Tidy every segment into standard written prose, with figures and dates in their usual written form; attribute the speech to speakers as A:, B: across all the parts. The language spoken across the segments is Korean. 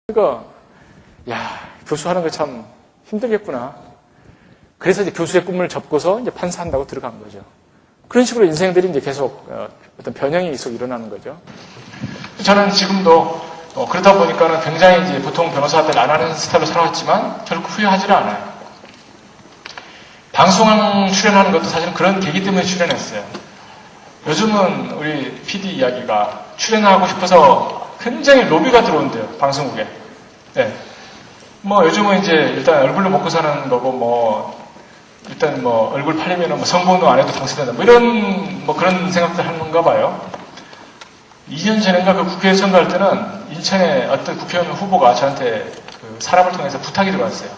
A: 그러니까 야, 교수하는 거 참 힘들겠구나. 그래서 이제 교수의 꿈을 접고서 이제 판사한다고 들어간 거죠. 그런 식으로 인생들이 이제 계속 어떤 변형이 계속 일어나는 거죠. 저는 지금도 그러다 보니까는 굉장히 이제 보통 변호사들 안 하는 스타일로 살아왔지만 결코 후회하지를 않아요. 방송 출연하는 것도 사실은 그런 계기 때문에 출연했어요. 요즘은 우리 PD 이야기가 출연하고 싶어서 굉장히 로비가 들어온대요, 방송국에. 네. 뭐 요즘은 이제 일단 얼굴로 먹고 사는 거고 일단 얼굴 팔리면은 성공도 안 해도 당선된다. 이런 그런 생각들 하는가 봐요. 2년 전인가 그 국회에 선거할 때는 인천에 어떤 국회의원 후보가 저한테 그 사람을 통해서 부탁이 들어왔어요.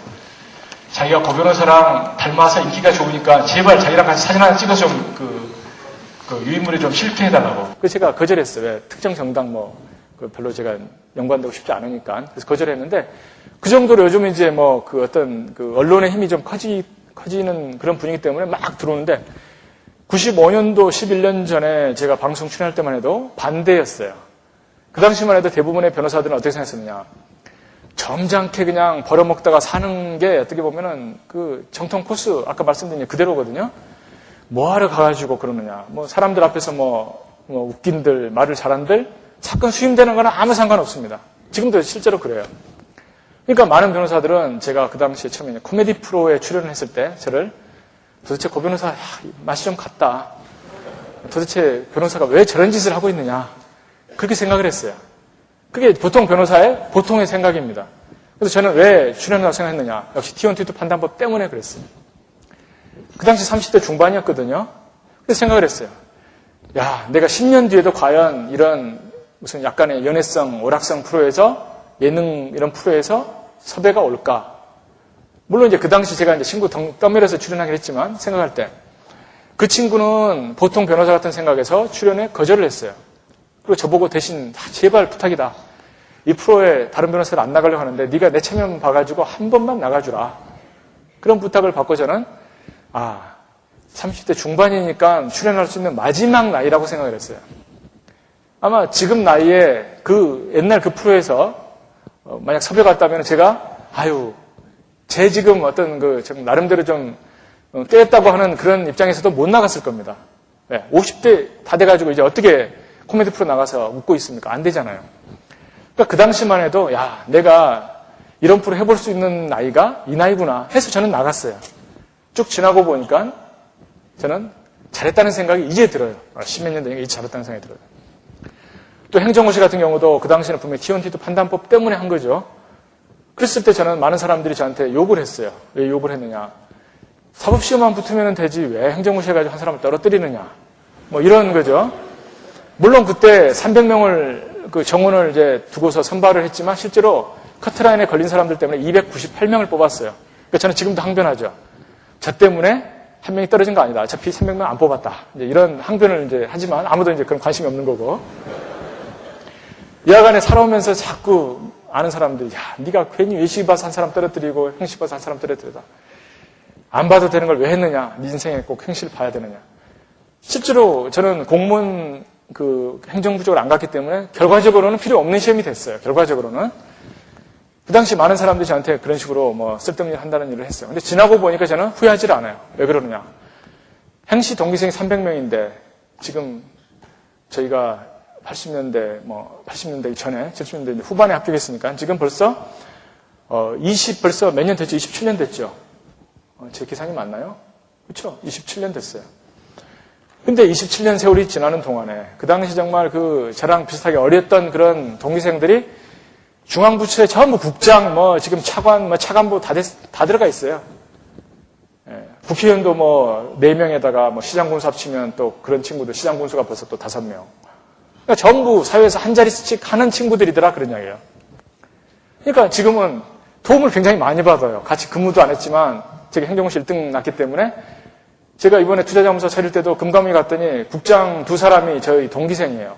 A: 자기가 고 변호사랑 닮아서 인기가 좋으니까 제발 자기랑 같이 사진 하나 찍어서 좀 그 유인물에 좀 실패해달라고. 그래서 제가 거절했어요. 왜? 특정 정당 별로 제가 연관되고 싶지 않으니까. 그래서 거절했는데 그 정도로 요즘은 이제 그 어떤 그 언론의 힘이 좀 커지는 그런 분위기 때문에 막 들어오는데 95년도 11년 전에 제가 방송 출연할 때만 해도 반대였어요. 그 당시만 해도 대부분의 변호사들은 어떻게 생각했느냐. 점잖게 그냥 벌어먹다가 사는 게 어떻게 보면은 그 정통 코스, 아까 말씀드린 그대로거든요. 뭐하러 가가지고 그러느냐. 사람들 앞에서 웃긴들, 말을 잘한들, 사건 수임되는 거는 아무 상관없습니다. 지금도 실제로 그래요. 그러니까 많은 변호사들은 제가 그 당시에 처음에 코미디 프로에 출연을 했을 때 저를 도대체 고 변호사, 맛이 좀 갔다. 도대체 변호사가 왜 저런 짓을 하고 있느냐. 그렇게 생각을 했어요. 그게 보통 변호사의 보통의 생각입니다. 그래서 저는 왜 출연하라고 생각했느냐. 역시 T1T2 판단법 때문에 그랬어요. 그 당시 30대 중반이었거든요. 그래서 생각을 했어요. 야, 내가 10년 뒤에도 과연 이런 무슨 약간의 연애성, 오락성 프로에서 예능 이런 프로에서 섭외가 올까? 물론 이제 그 당시 제가 이제 친구 떠밀어서 출연하긴 했지만 생각할 때 그 친구는 보통 변호사 같은 생각에서 출연에 거절을 했어요. 그리고 저보고 대신 제발 부탁이다. 이 프로에 다른 변호사를 안 나가려고 하는데 네가 내 체면 봐가지고 한 번만 나가주라. 그런 부탁을 받고 저는 30대 중반이니까 출연할 수 있는 마지막 나이라고 생각을 했어요. 아마 지금 나이에 그 옛날 그 프로에서 만약 섭외가 왔다면 제가 제 지금 어떤 좀 나름대로 좀 떼었다고 하는 그런 입장에서도 못 나갔을 겁니다. 50대 다 돼가지고 이제 어떻게 코미디 프로 나가서 웃고 있습니까? 안 되잖아요. 그러니까 그 당시만 해도 내가 이런 프로 해볼 수 있는 나이가 이 나이구나 해서 저는 나갔어요. 쭉 지나고 보니까 저는 잘했다는 생각이 이제 들어요. 10몇 년 되니까 이제 잘했다는 생각이 들어요. 또 행정고시 같은 경우도 그 당시에는 분명히 T1T2 판단법 때문에 한 거죠. 그랬을 때 저는 많은 사람들이 저한테 욕을 했어요. 왜 욕을 했느냐. 사법시험만 붙으면 되지 왜 행정고시 해가지고 한 사람을 떨어뜨리느냐. 이런 거죠. 물론 그때 300명을 그 정원을 이제 두고서 선발을 했지만 실제로 커트라인에 걸린 사람들 때문에 298명을 뽑았어요. 그러니까 저는 지금도 항변하죠. 저 때문에 한 명이 떨어진 거 아니다. 어차피 300명 안 뽑았다. 이제 이런 항변을 이제 하지만 아무도 이제 그런 관심이 없는 거고. 여하간에 살아오면서 자꾸 아는 사람들이 네가 괜히 외식 봐서 한 사람 떨어뜨리고 행실 봐서 한 사람 떨어뜨리다. 안 봐도 되는 걸 왜 했느냐. 네 인생에 꼭 행실을 봐야 되느냐. 실제로 저는 공무원 행정부 쪽으로 안 갔기 때문에 결과적으로는 필요 없는 시험이 됐어요. 결과적으로는. 그 당시 많은 사람들이 저한테 그런 식으로 쓸데없는 일 한다는 일을 했어요. 근데 지나고 보니까 저는 후회하지를 않아요. 왜 그러느냐. 행시 동기생이 300명인데 지금 저희가 80년대, 80년대 전에, 70년대 후반에 합격했으니까 지금 벌써, 벌써 몇 년 됐죠? 27년 됐죠? 제 계산이 맞나요? 그렇죠? 27년 됐어요. 근데 27년 세월이 지나는 동안에, 그 당시 정말 저랑 비슷하게 어렸던 그런 동기생들이 중앙부처에 전부 국장, 지금 차관, 차관부 다 들어가 있어요. 국회의원도 4명에다가 시장군수 합치면 또 그런 친구들, 시장군수가 벌써 또 5명. 그러니까 전부 사회에서 한 자리씩 하는 친구들이더라 그런 이야기예요. 그러니까 지금은 도움을 굉장히 많이 받아요. 같이 근무도 안 했지만 제가 행정고시 1등 났기 때문에 제가 이번에 투자자문서 차릴 때도 금감위 갔더니 국장 2사람이 저희 동기생이에요.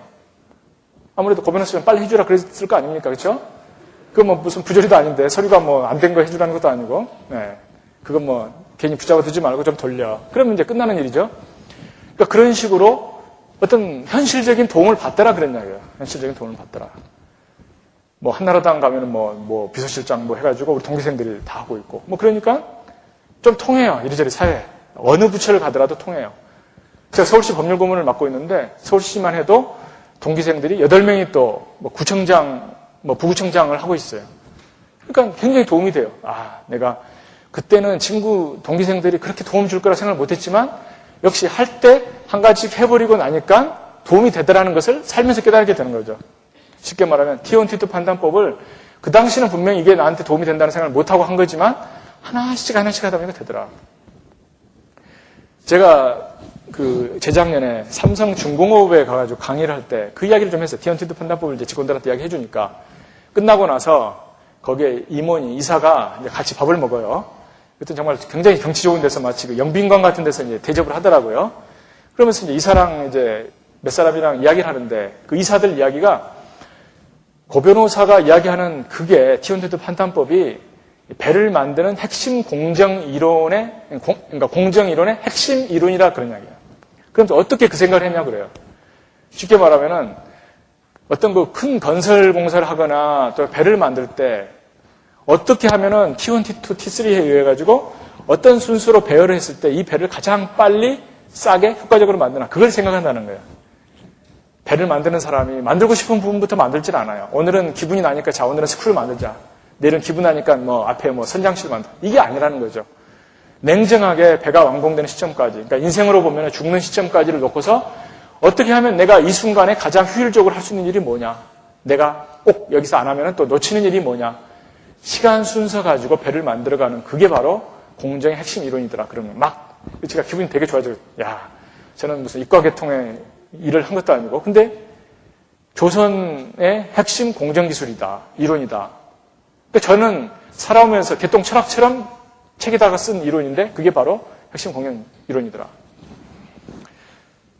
A: 아무래도 고 변호사면 빨리 해주라 그랬을 거 아닙니까? 그렇죠? 그거 무슨 부조리도 아닌데 서류가 안 된 거 해주라는 것도 아니고 그거 괜히 붙잡아 두지 말고 좀 돌려. 그러면 이제 끝나는 일이죠. 그러니까 그런 식으로 어떤 현실적인 도움을 받더라 그런 이야기예요. 현실적인 도움을 받더라. 뭐 한나라당 가면은 뭐 비서실장 뭐 해가지고 우리 동기생들이 다 하고 있고 뭐 그러니까 좀 통해요. 이리저리 사회. 어느 부처를 가더라도 통해요. 제가 서울시 법률고문을 맡고 있는데 서울시만 해도 동기생들이 8명이 또 뭐 구청장, 뭐 부구청장을 하고 있어요. 그러니까 굉장히 도움이 돼요. 아, 내가 그때는 친구 동기생들이 그렇게 도움 줄 거라 생각을 못했지만 역시 할 때 한 가지씩 해버리고 나니까 도움이 되더라는 것을 살면서 깨달게 되는 거죠. 쉽게 말하면 T1, T2 판단법을 그 당시는 분명히 이게 나한테 도움이 된다는 생각을 못하고 한 거지만 하나씩 하다 보니까 되더라. 제가 재작년에 삼성중공업에 가가지고 강의를 할 때 그 이야기를 좀 했어요. T1, T2 판단법을 이제 직원들한테 이야기 해주니까 끝나고 나서 거기에 임원이, 이사가 이제 같이 밥을 먹어요. 그때 정말 굉장히 경치 좋은 데서 마치 그 영빈관 같은 데서 이제 대접을 하더라고요. 그러면서 이제 이사랑 이제 몇 사람이랑 이야기를 하는데 그 이사들 이야기가 고 변호사가 이야기하는 그게 T1, T2 판단법이 배를 만드는 핵심 공정 이론의, 그러니까 공정 이론의 핵심 이론이라 그런 이야기예요. 그럼 또 어떻게 그 생각을 했냐 그래요. 쉽게 말하면은 어떤 그 큰 건설 공사를 하거나 또 배를 만들 때 어떻게 하면은 T1, T2, T3에 의해 가지고 어떤 순서로 배열을 했을 때 이 배를 가장 빨리 싸게 효과적으로 만드나 그걸 생각한다는 거예요. 배를 만드는 사람이 만들고 싶은 부분부터 만들질 않아요. 오늘은 기분이 나니까 자 오늘은 스크류를 만들자. 내일은 기분 나니까 뭐 앞에 뭐 선장실 만들자. 이게 아니라는 거죠. 냉정하게 배가 완공되는 시점까지, 그러니까 인생으로 보면 죽는 시점까지를 놓고서 어떻게 하면 내가 이 순간에 가장 효율적으로 할 수 있는 일이 뭐냐? 내가 꼭 여기서 안 하면 또 놓치는 일이 뭐냐? 시간 순서 가지고 배를 만들어가는 그게 바로 공정의 핵심 이론이더라. 그러면 막 제가 기분이 되게 좋아져요. 야, 저는 무슨 이과계통의 일을 한 것도 아니고 근데 조선의 핵심 공정기술이다. 이론이다. 그러니까 저는 살아오면서 개통 철학처럼 책에다가 쓴 이론인데 그게 바로 핵심 공정 이론이더라.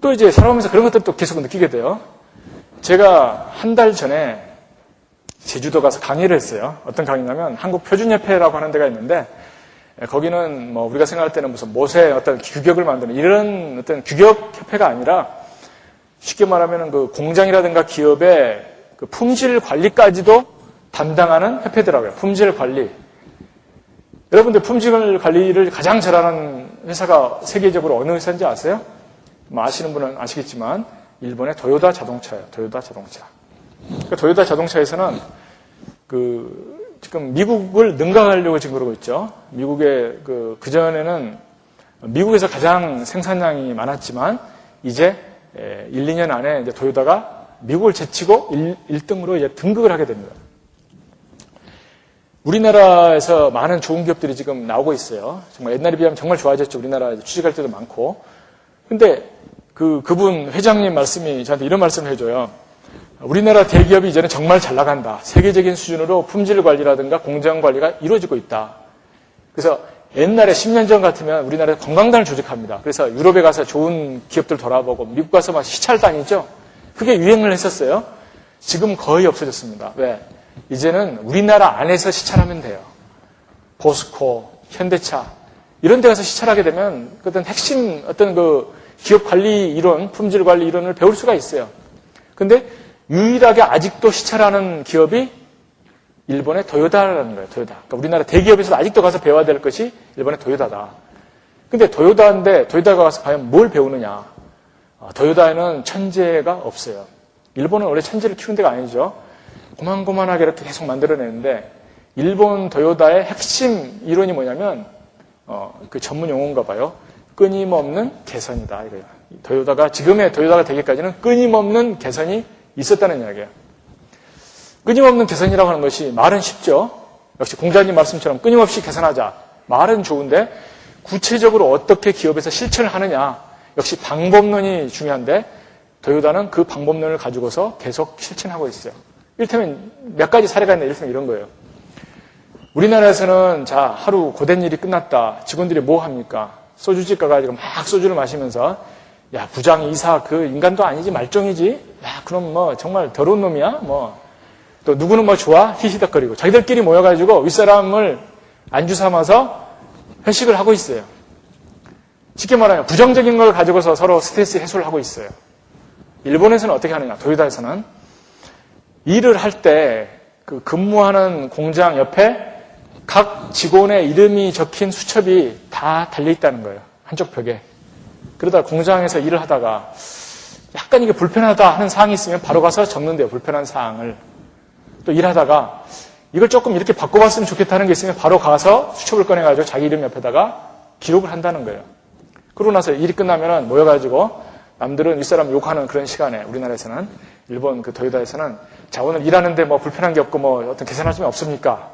A: 또 이제 살아오면서 그런 것들도 계속 느끼게 돼요. 제가 한 달 전에 제주도 가서 강의를 했어요. 어떤 강의냐면 한국표준협회라고 하는 데가 있는데 거기는 뭐 우리가 생각할 때는 무슨 못의 어떤 규격을 만드는 이런 어떤 규격협회가 아니라 쉽게 말하면 그 공장이라든가 기업의 그 품질 관리까지도 담당하는 협회더라고요. 품질 관리. 여러분들 품질 관리를 가장 잘하는 회사가 세계적으로 어느 회사인지 아세요? 뭐 아시는 분은 아시겠지만 일본의 도요타 자동차예요. 도요타 자동차. 그러니까 도요타 자동차에서는 지금 미국을 능가하려고 지금 그러고 있죠. 미국의 그전에는 미국에서 가장 생산량이 많았지만 이제 1, 2년 안에 이제 도요타가 미국을 제치고 1등으로 이제 등극을 하게 됩니다. 우리나라에서 많은 좋은 기업들이 지금 나오고 있어요. 정말 옛날에 비하면 정말 좋아졌죠. 우리나라 취직할 때도 많고. 근데 그분 회장님 말씀이 저한테 이런 말씀을 해줘요. 우리나라 대기업이 이제는 정말 잘 나간다. 세계적인 수준으로 품질 관리라든가 공정 관리가 이루어지고 있다. 그래서 옛날에 10년 전 같으면 우리나라에 관광단을 조직합니다. 그래서 유럽에 가서 좋은 기업들 돌아보고 미국 가서 막 시찰 다니죠. 그게 유행을 했었어요. 지금 거의 없어졌습니다. 왜? 이제는 우리나라 안에서 시찰하면 돼요. 포스코, 현대차 이런 데 가서 시찰하게 되면 어떤 핵심 어떤 기업 관리 이론, 품질 관리 이론을 배울 수가 있어요. 근데 유일하게 아직도 시찰하는 기업이 일본의 도요타라는 거예요. 도요타. 그러니까 우리나라 대기업에서 아직도 가서 배워야 될 것이 일본의 도요타다. 근데 도요타인데 도요타가 가서 과연 뭘 배우느냐? 도요타에는 천재가 없어요. 일본은 원래 천재를 키우는 데가 아니죠. 고만고만하게 이렇게 계속 만들어내는데 일본 도요타의 핵심 이론이 뭐냐면 그 전문 용어인가 봐요. 끊임없는 개선이다 이거예요. 도요타가 지금의 도요타가 되기까지는 끊임없는 개선이 있었다는 이야기예요. 끊임없는 개선이라고 하는 것이 말은 쉽죠. 역시 공자님 말씀처럼 끊임없이 개선하자. 말은 좋은데 구체적으로 어떻게 기업에서 실천을 하느냐. 역시 방법론이 중요한데 도요타는 그 방법론을 가지고서 계속 실천하고 있어요. 이를테면 몇 가지 사례가 있는데 이를테면 이런 거예요. 우리나라에서는 자 하루 고된 일이 끝났다. 직원들이 뭐 합니까? 소주집 가가지고 막 소주를 마시면서 야 부장 이사 그 인간도 아니지 말종이지. 야 그럼 뭐 정말 더러운 놈이야. 뭐 또 누구는 뭐 좋아 히히덕거리고 자기들끼리 모여가지고 윗사람을 안주 삼아서 회식을 하고 있어요. 쉽게 말하면 부정적인 걸 가지고서 서로 스트레스 해소를 하고 있어요. 일본에서는 어떻게 하느냐? 도요타에서는 일을 할 때 그 근무하는 공장 옆에 각 직원의 이름이 적힌 수첩이 다 달려있다는 거예요. 한쪽 벽에. 그러다 공장에서 일을 하다가 약간 이게 불편하다 하는 사항이 있으면 바로 가서 적는데요. 불편한 사항을. 또 일하다가 이걸 조금 이렇게 바꿔봤으면 좋겠다는 게 있으면 바로 가서 수첩을 꺼내가지고 자기 이름 옆에다가 기록을 한다는 거예요. 그러고 나서 일이 끝나면 모여가지고 남들은 윗사람 욕하는 그런 시간에 우리나라에서는 일본 그 도요다에서는 자 오늘 일하는데 뭐 불편한 게 없고 뭐 어떤 개선할 점이 없습니까?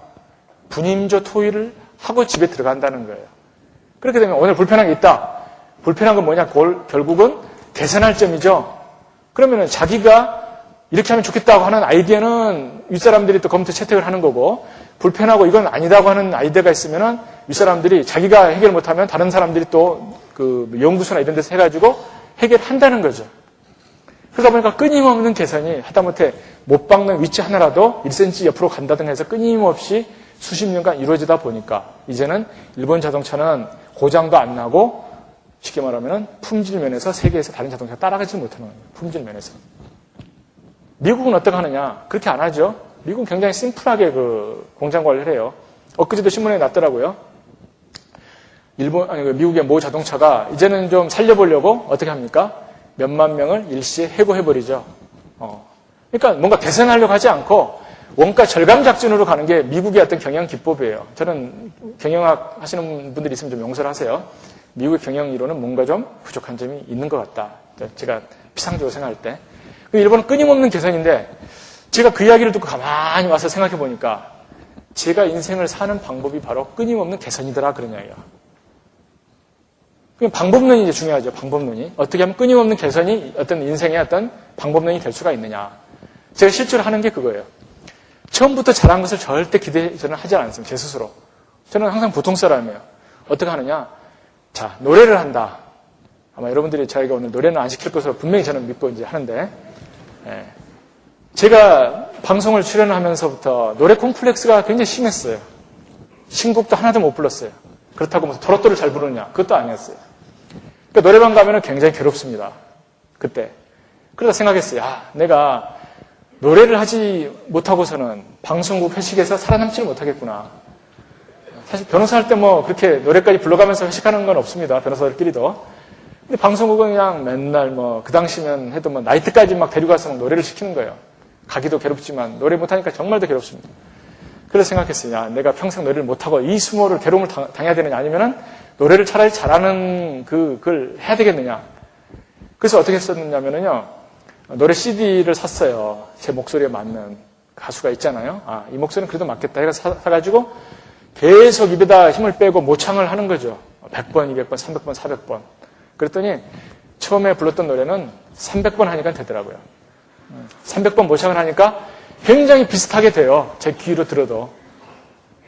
A: 분임조 토의를 하고 집에 들어간다는 거예요. 그렇게 되면 오늘 불편한 게 있다. 불편한 건 뭐냐? 결국은 개선할 점이죠. 그러면 자기가 이렇게 하면 좋겠다고 하는 아이디어는 윗사람들이 또 검토 채택을 하는 거고 불편하고 이건 아니다고 하는 아이디어가 있으면 윗사람들이 자기가 해결 못하면 다른 사람들이 또 그 연구소나 이런 데서 해가지고 해결한다는 거죠. 그러다 보니까 끊임없는 개선이 하다못해 못 박는 위치 하나라도 1cm 옆으로 간다든가 해서 끊임없이 수십 년간 이루어지다 보니까 이제는 일본 자동차는 고장도 안 나고 쉽게 말하면 품질 면에서 세계에서 다른 자동차가 따라가지 못하는 거예요. 품질 면에서. 미국은 어떻게 하느냐? 그렇게 안 하죠. 미국은 굉장히 심플하게 그 공장 관리를 해요. 엊그제도 신문에 났더라고요. 미국의 모 자동차가 이제는 좀 살려보려고 어떻게 합니까? 몇만 명을 일시에 해고해버리죠. 그러니까 뭔가 개선하려고 하지 않고 원가 절감 작전으로 가는 게 미국의 어떤 경영 기법이에요. 저는 경영학 하시는 분들이 있으면 좀 용서를 하세요. 미국의 경영 이론은 뭔가 좀 부족한 점이 있는 것 같다. 제가 피상적으로 생각할 때. 일본은 끊임없는 개선인데 제가 그 이야기를 듣고 가만히 와서 생각해 보니까 제가 인생을 사는 방법이 바로 끊임없는 개선이더라 그런 이야기예요. 방법론이 이제 중요하죠. 방법론이. 어떻게 하면 끊임없는 개선이 어떤 인생의 어떤 방법론이 될 수가 있느냐. 제가 실제로 하는 게 그거예요. 처음부터 잘한 것을 절대 저는 하지 않습니다. 제 스스로. 저는 항상 보통 사람이에요. 어떻게 하느냐. 자, 노래를 한다. 아마 여러분들이 저희가 오늘 노래는 안 시킬 것으로 분명히 저는 믿고 이제 하는데, 제가 방송을 출연하면서부터 노래 콤플렉스가 굉장히 심했어요. 신곡도 하나도 못 불렀어요. 그렇다고 무슨 트로트를 잘 부르느냐. 그것도 아니었어요. 그러니까 노래방 가면은 굉장히 괴롭습니다. 그때. 그러다 생각했어요. 내가 노래를 하지 못하고서는 방송국 회식에서 살아남지를 못하겠구나. 사실 변호사 할 때 뭐 그렇게 노래까지 불러가면서 회식하는 건 없습니다. 변호사들끼리도. 근데 방송국은 그냥 맨날 뭐 그 당시면 해도 뭐 나이트까지 막 데리고 가서 노래를 시키는 거예요. 가기도 괴롭지만 노래 못하니까 정말 더 괴롭습니다. 그래서 생각했어요. 내가 평생 노래를 못하고 이 수모를 괴로움을 당해야 되느냐 아니면은 노래를 차라리 잘하는 그걸 해야 되겠느냐. 그래서 어떻게 했었느냐면요. 노래 CD를 샀어요. 제 목소리에 맞는 가수가 있잖아요. 이 목소리는 그래도 맞겠다 해서 사가지고 계속 입에다 힘을 빼고 모창을 하는 거죠. 100번, 200번, 300번, 400번. 그랬더니 처음에 불렀던 노래는 300번 하니까 되더라고요. 300번 모창을 하니까 굉장히 비슷하게 돼요. 제 귀로 들어도.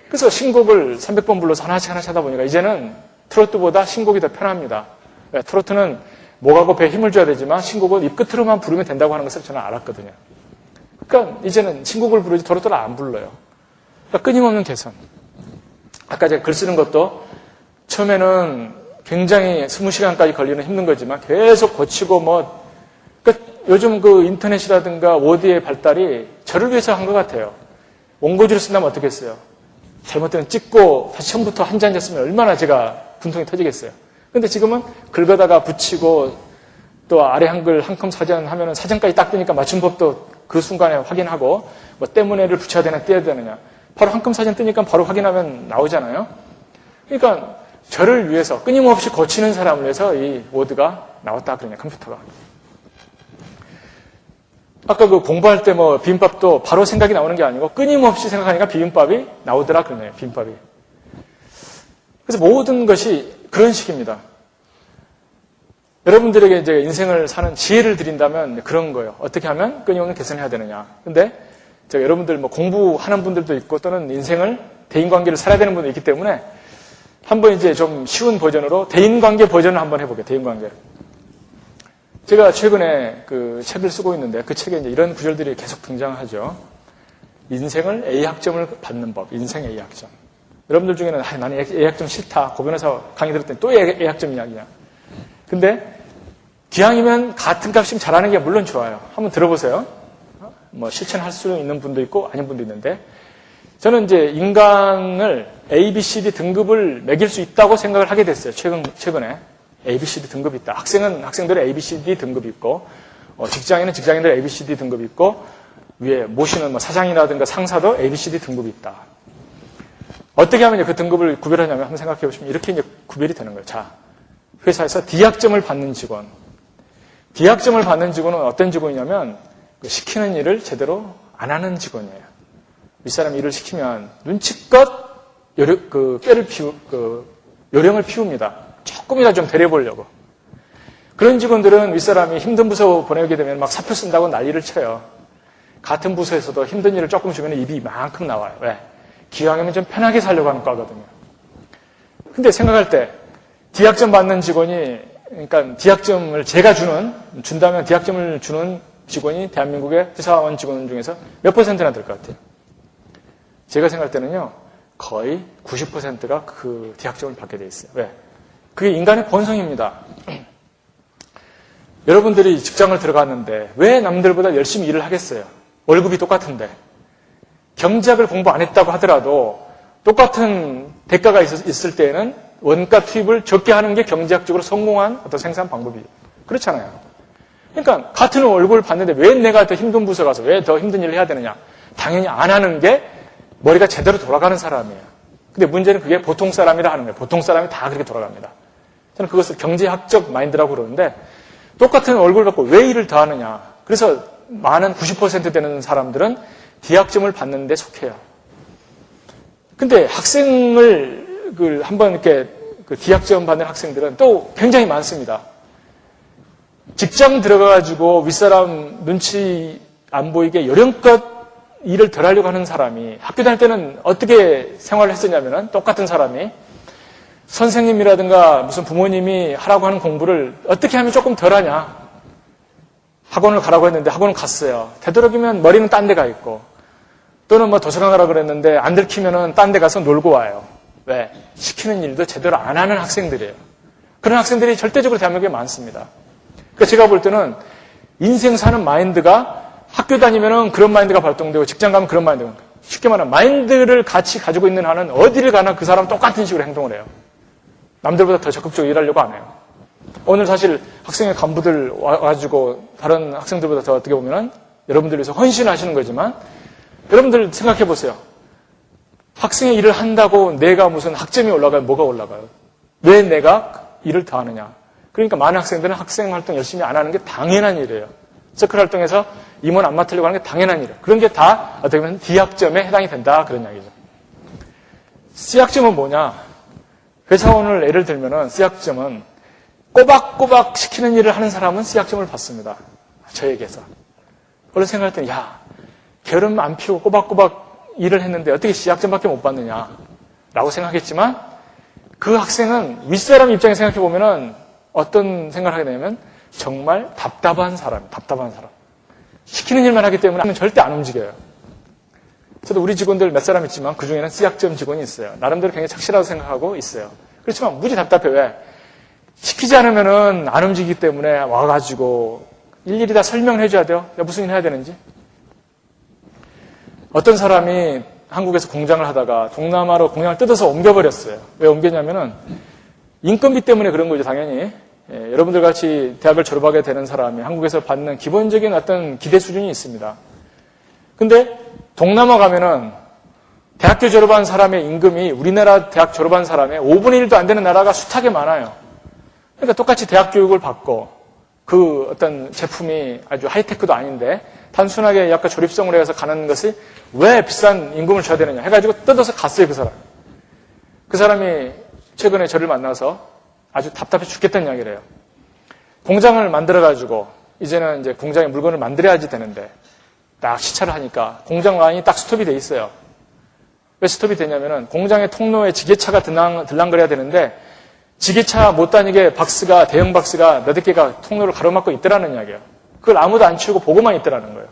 A: 그래서 신곡을 300번 불러서 하나씩 하다 보니까 이제는 트로트보다 신곡이 더 편합니다. 트로트는 목하고 배에 힘을 줘야 되지만 신곡은 입 끝으로만 부르면 된다고 하는 것을 저는 알았거든요. 그러니까 이제는 신곡을 부르지 트로트를 안 불러요. 그러니까 끊임없는 개선. 아까 제가 글 쓰는 것도 처음에는 굉장히 20시간까지 걸리는 힘든 거지만 계속 고치고 그러니까 요즘 그 인터넷이라든가 워드의 발달이 저를 위해서 한 것 같아요. 원고지를 쓴다면 어떻겠어요? 잘못되면 찍고 다시 처음부터 한 장 잤으면 얼마나 제가 분통이 터지겠어요. 근데 지금은 긁어다가 붙이고 또 아래 한글 한컴 사전 하면은 사전까지 딱 뜨니까 맞춤법도 그 순간에 확인하고 뭐 때문에를 붙여야 되나 떼야 되느냐. 바로 한컴 사전 뜨니까 바로 확인하면 나오잖아요. 그러니까 저를 위해서 끊임없이 고치는 사람을 위해서 이 워드가 나왔다 그러냐, 컴퓨터가. 아까 그 공부할 때 비빔밥도 바로 생각이 나오는 게 아니고 끊임없이 생각하니까 비빔밥이 나오더라 그러네요, 비빔밥이. 그래서 모든 것이 그런 식입니다. 여러분들에게 이제 인생을 사는 지혜를 드린다면 그런 거예요. 어떻게 하면 끊임없는 개선을 해야 되느냐. 근데 여러분들 공부하는 분들도 있고 또는 인생을 대인관계를 살아야 되는 분도 있기 때문에 한번 이제 좀 쉬운 버전으로 대인관계 버전을 한번 해볼게요. 대인관계. 제가 최근에 그 책을 쓰고 있는데 그 책에 이제 이런 구절들이 계속 등장하죠. 인생을 A학점을 받는 법. 인생 A학점. 여러분들 중에는 나는 A학점 싫다. 고 변호사 강의 들었더니 또 A학점 이야기냐. 근데 기왕이면 같은 값이면 잘하는 게 물론 좋아요. 한번 들어보세요. 뭐 실천할 수 있는 분도 있고 아닌 분도 있는데 저는 이제 인간을 A, B, C, D 등급을 매길 수 있다고 생각을 하게 됐어요. 최근에 A, B, C, D 등급이 있다. 학생은 학생들의 A, B, C, D 등급이 있고 직장인은 직장인들의 A, B, C, D 등급이 있고 위에 모시는 뭐 사장이라든가 상사도 A, B, C, D 등급이 있다. 어떻게 하면 그 등급을 구별하냐면 한번 생각해 보시면 이렇게 이제 구별이 되는 거예요. 자, 회사에서 D학점을 받는 직원. D학점을 받는 직원은 어떤 직원이냐면 시키는 일을 제대로 안 하는 직원이에요. 윗사람이 일을 시키면 눈치껏 요령을 피웁니다. 조금이라도 좀 데려보려고. 그런 직원들은 윗사람이 힘든 부서 보내게 되면 막 사표 쓴다고 난리를 쳐요. 같은 부서에서도 힘든 일을 조금 주면 입이 이만큼 나와요. 왜? 기왕이면 좀 편하게 살려고 하는 거거든요. 근데 생각할 때 D학점 받는 직원이 그러니까 D학점을 제가 준다면 D학점을 주는 직원이 대한민국의 회사원 직원 중에서 몇 %나 될 것 같아요? 제가 생각할 때는요, 거의 90%가 그 D학점을 받게 돼 있어요. 왜? 그게 인간의 본성입니다. 여러분들이 직장을 들어갔는데 왜 남들보다 열심히 일을 하겠어요? 월급이 똑같은데. 경제학을 공부 안 했다고 하더라도 똑같은 대가가 있을 때에는 원가 투입을 적게 하는 게 경제학적으로 성공한 어떤 생산 방법이에요. 그렇잖아요. 그러니까 같은 월급을 받는데 왜 내가 더 힘든 부서 가서 왜 더 힘든 일을 해야 되느냐? 당연히 안 하는 게 머리가 제대로 돌아가는 사람이에요. 근데 문제는 그게 보통 사람이라 하는 거예요. 보통 사람이 다 그렇게 돌아갑니다. 저는 그것을 경제학적 마인드라고 그러는데 똑같은 월급을 받고 왜 일을 더 하느냐? 그래서 많은 90% 되는 사람들은 D학점을 받는 데 속해요. 근데 학생을 한번 이렇게 D학점 받는 학생들은 또 굉장히 많습니다. 직장 들어가가지고 윗사람 눈치 안 보이게 요령껏 일을 덜 하려고 하는 사람이 학교 다닐 때는 어떻게 생활을 했었냐면은 똑같은 사람이 선생님이라든가 무슨 부모님이 하라고 하는 공부를 어떻게 하면 조금 덜 하냐. 학원을 가라고 했는데 학원을 갔어요. 되도록이면 머리는 딴 데 가 있고 또는 뭐 도서관 가라고 그랬는데 안 들키면은 딴 데 가서 놀고 와요. 왜? 시키는 일도 제대로 안 하는 학생들이에요. 그런 학생들이 절대적으로 대한민국에 많습니다. 그러니까 제가 볼 때는 인생 사는 마인드가 학교 다니면은 그런 마인드가 발동되고 직장 가면 그런 마인드가 쉽게 말하면 마인드를 같이 가지고 있는 한은 어디를 가나 그 사람은 똑같은 식으로 행동을 해요. 남들보다 더 적극적으로 일하려고 안 해요. 오늘 사실 학생의 간부들 와가지고 다른 학생들보다 더 어떻게 보면은 여러분들 위해서 헌신하시는 거지만 여러분들 생각해 보세요. 학생의 일을 한다고 내가 무슨 학점이 올라가요? 뭐가 올라가요? 왜 내가 일을 더 하느냐? 그러니까 많은 학생들은 학생 활동 열심히 안 하는 게 당연한 일이에요. 서클 활동에서 임원 안 맡으려고 하는 게 당연한 일이에요. 그런 게 다 어떻게 보면 D학점에 해당이 된다 그런 이야기죠. C학점은 뭐냐? 회사원을 예를 들면은 C학점은 꼬박꼬박 시키는 일을 하는 사람은 C학점을 받습니다. 저에게서. 그런 생각할 때는 야, 게으름 안 피우고 꼬박꼬박 일을 했는데 어떻게 C학점밖에 못 받느냐 라고 생각했지만 그 학생은 윗사람 입장에 생각해 보면은 어떤 생각을 하게 되냐면 정말 답답한 사람. 시키는 일만 하기 때문에 절대 안 움직여요. 저도 우리 직원들 몇 사람 있지만 그 중에는 C학점 직원이 있어요. 나름대로 굉장히 착실하다고 생각하고 있어요. 그렇지만 무지 답답해. 왜? 시키지 않으면은 안 움직이기 때문에 와가지고 일일이 다 설명을 해줘야 돼요. 무슨 일 해야 되는지. 어떤 사람이 한국에서 공장을 하다가 동남아로 공장을 뜯어서 옮겨버렸어요. 왜 옮겼냐면은 인건비 때문에 그런 거죠, 당연히. 여러분들 같이 대학을 졸업하게 되는 사람이 한국에서 받는 기본적인 어떤 기대 수준이 있습니다. 근데 동남아 가면은 대학교 졸업한 사람의 임금이 우리나라 대학 졸업한 사람의 5분의 1도 안 되는 나라가 숱하게 많아요. 그러니까 똑같이 대학 교육을 받고 그 어떤 제품이 아주 하이테크도 아닌데 단순하게 약간 조립성으로 해서 가는 것이 왜 비싼 임금을 줘야 되느냐 해가지고 뜯어서 갔어요, 그 사람. 그 사람이 최근에 저를 만나서 아주 답답해 죽겠다는 이야기를 해요. 공장을 만들어가지고 이제는 이제 공장에 물건을 만들어야지 되는데 딱 시차를 하니까 공장 라인이 딱 스톱이 돼 있어요. 왜 스톱이 되냐면은 공장의 통로에 지게차가 들랑거려야 되는데 지게차 못 다니게 박스가 대형 박스가 몇백 개가 통로를 가로막고 있더라는 이야기예요. 그걸 아무도 안 치우고 보고만 있더라는 거예요.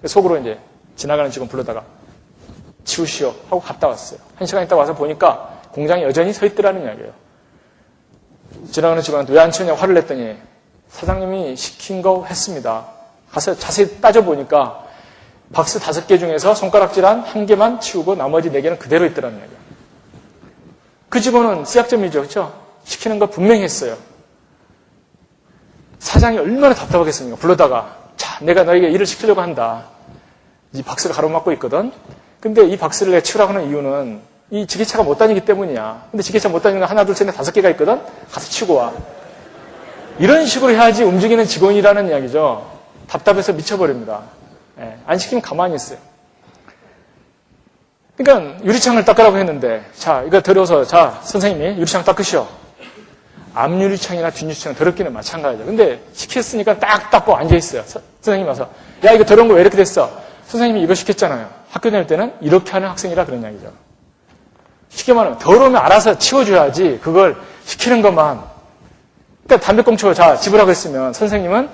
A: 속으로 이제 지나가는 직원 불러다가 치우시오 하고 갔다 왔어요. 1시간 있다 와서 보니까 공장이 여전히 서 있더라는 이야기예요. 지나가는 직원한테 왜 안 치우냐고 화를 냈더니 사장님이 시킨 거 했습니다. 가서 자세히 따져보니까 박스 5개 중에서 손가락질 한 1개만 치우고 나머지 4개는 그대로 있더라는 얘기예요. 그 직원은 C학점이죠. 그렇죠? 시키는 거 분명히 했어요. 사장이 얼마나 답답하겠습니까? 불러다가 자, 내가 너에게 일을 시키려고 한다. 이 박스를 가로막고 있거든. 근데 이 박스를 내가 치우라고 하는 이유는 이 지게차가 못 다니기 때문이야. 근데 지게차 못 다니는 거 하나, 둘, 셋, 넷, 5개가 있거든. 가서 치우고 와. 이런 식으로 해야지 움직이는 직원이라는 이야기죠. 답답해서 미쳐버립니다. 예, 안 시키면 가만히 있어요. 그러니까 유리창을 닦으라고 했는데 자, 이거 더러워서 자, 선생님이 유리창 닦으시오. 앞유리창이나 뒷유리창은 더럽기는 마찬가지죠. 근데 시켰으니까 딱 닦고 앉아있어요. 선생님이 와서 야, 이거 더러운 거 왜 이렇게 됐어? 선생님이 이거 시켰잖아요. 학교 다닐 때는 이렇게 하는 학생이라 그런 이야기죠. 쉽게 말하면 더러우면 알아서 치워줘야지 그걸 시키는 것만. 그러니까 담배꽁초 자, 집으라고 했으면 선생님은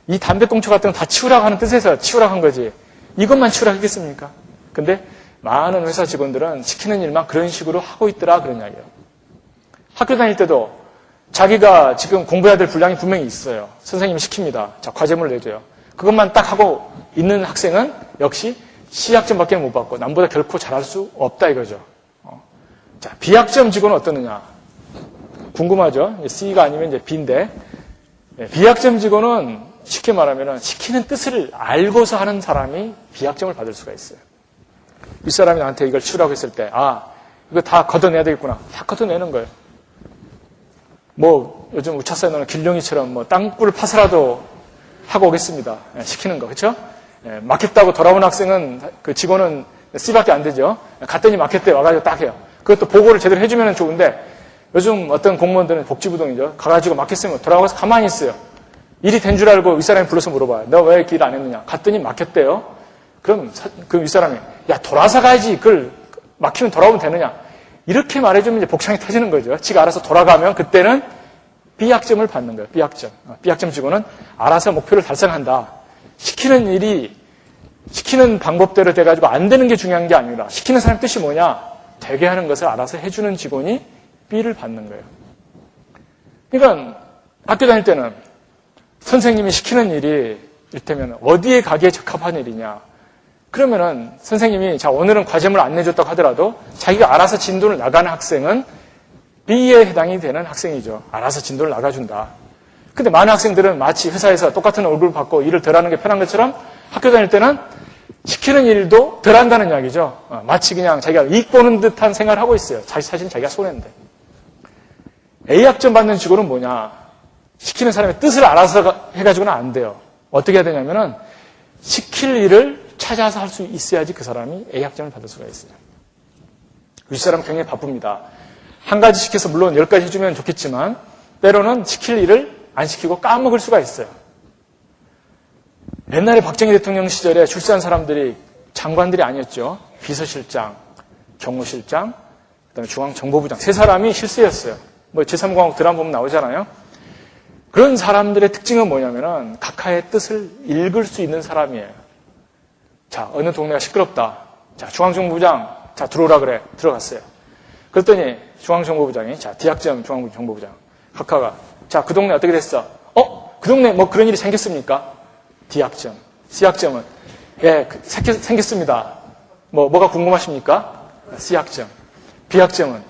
A: 이 담배꽁초 같은 거 다 치우라고 하는 뜻에서 치우라고 한 거지. 이것만 치우라고 했겠습니까? 근데 많은 회사 직원들은 시키는 일만 그런 식으로 하고 있더라 그런 이야기예요. 학교 다닐 때도 자기가 지금 공부해야 될 분량이 분명히 있어요. 선생님이 시킵니다. 자, 과제물을 내줘요. 그것만 딱 하고 있는 학생은 역시 C학점밖에 못 받고 남보다 결코 잘할 수 없다 이거죠. 자, B학점 직원은 어떠느냐? 궁금하죠? C가 아니면 이제 B인데 B학점 직원은 쉽게 말하면 시키는 뜻을 알고서 하는 사람이 B학점을 받을 수가 있어요. 윗사람이 나한테 이걸 치우라고 했을 때 아, 이거 다 걷어내야 되겠구나. 다 걷어내는 거예요. 뭐 요즘 우차사에 나오는 길룡이처럼 뭐 땅굴을 파서라도 하고 오겠습니다. 시키는 거 그렇죠? 막혔다고 돌아온 학생은 그 직원은 C밖에 안 되죠. 갔더니 막혔대 와가지고 딱 해요. 그것도 보고를 제대로 해주면 좋은데 요즘 어떤 공무원들은 복지부동이죠. 가가지고 막혔으면 돌아가서 가만히 있어요. 일이 된 줄 알고 윗사람이 불러서 물어봐요. 너 왜 이렇게 일 안 했느냐? 갔더니 막혔대요. 그럼 그 윗사람이 야 돌아서 가야지. 그걸 막히면 돌아오면 되느냐? 이렇게 말해주면 이제 복창이 터지는 거죠. 지가 알아서 돌아가면 그때는 B학점을 받는 거예요. B학점. B학점 직원은 알아서 목표를 달성한다. 시키는 일이 시키는 방법대로 돼가지고 안 되는 게 중요한 게 아니라 시키는 사람 뜻이 뭐냐? 되게 하는 것을 알아서 해주는 직원이 B를 받는 거예요. 그러니까 학교 다닐 때는 선생님이 시키는 일이 이를테면 어디에 가기에 적합한 일이냐? 그러면은 선생님이 자 오늘은 과제물 안 내줬다고 하더라도 자기가 알아서 진도를 나가는 학생은 B에 해당이 되는 학생이죠. 알아서 진도를 나가준다. 근데 많은 학생들은 마치 회사에서 똑같은 월급을 받고 일을 덜 하는 게 편한 것처럼 학교 다닐 때는 시키는 일도 덜 한다는 이야기죠. 마치 그냥 자기가 이익 보는 듯한 생각을 하고 있어요. 자기 사실은 자기가 손해인데. A학점 받는 직원은 뭐냐? 시키는 사람의 뜻을 알아서 해가지고는 안 돼요. 어떻게 해야 되냐면은 시킬 일을 찾아서 할 수 있어야지 그 사람이 A학점을 받을 수가 있어요. 윗사람은 굉장히 바쁩니다. 한 가지 시켜서 물론 10가지 해주면 좋겠지만 때로는 시킬 일을 안 시키고 까먹을 수가 있어요. 옛날에 박정희 대통령 시절에 출세한 사람들이 장관들이 아니었죠. 비서실장, 경호실장, 그다음에 중앙정보부장 3사람이 실세였어요. 뭐 제3공화국 드라마 보면 나오잖아요. 그런 사람들의 특징은 뭐냐면은 각하의 뜻을 읽을 수 있는 사람이에요. 자, 어느 동네가 시끄럽다. 자, 중앙정보부장, 자, 들어오라 그래. 들어갔어요. 그랬더니 중앙정보부장이, 자, D학점 중앙정보부장. 각하가, 자, 그 동네 어떻게 됐어? 그 동네 뭐 그런 일이 생겼습니까? D학점. C학점은, 예, 생겼습니다. 뭐가 궁금하십니까? C학점. B학점은,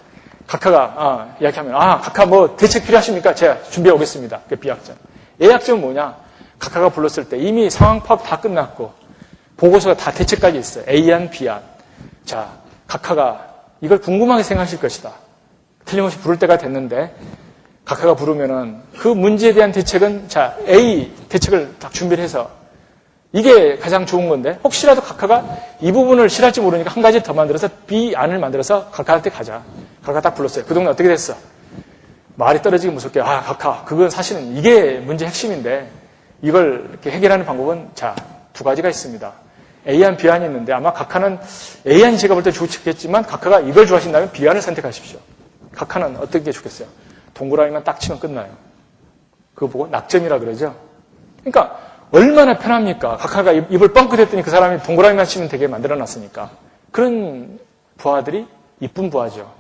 A: 각하가, 이야기하면, 각하 뭐 대책 필요하십니까? 제가 준비해 오겠습니다. 그게 B학점. A학점은 뭐냐? 각하가 불렀을 때 이미 상황 파악 다 끝났고, 보고서가 다 대책까지 있어요. A안, B안. 자, 각하가 이걸 궁금하게 생각하실 것이다. 틀림없이 부를 때가 됐는데, 각하가 부르면은 그 문제에 대한 대책은, 자, A 대책을 딱 준비를 해서, 이게 가장 좋은 건데, 혹시라도 각하가 이 부분을 싫어할지 모르니까 한 가지 더 만들어서 B안을 만들어서 각하한테 가자. 각하 딱 불렀어요. 그 동네 어떻게 됐어? 말이 떨어지기 무섭게, 각하, 그건 사실은 이게 문제 핵심인데, 이걸 이렇게 해결하는 방법은, 자, 2가지가 있습니다. A안, B안이 있는데 아마 각하는 A안이 제가 볼 때 좋겠지만 각하가 이걸 좋아하신다면 B안을 선택하십시오. 각하는 어떤 게 좋겠어요? 동그라미만 딱 치면 끝나요. 그거 보고 낙점이라 그러죠. 그러니까 얼마나 편합니까? 각하가 입을 뻥끗 했더니 그 사람이 동그라미만 치면 되게 만들어놨으니까. 그런 부하들이 이쁜 부하죠.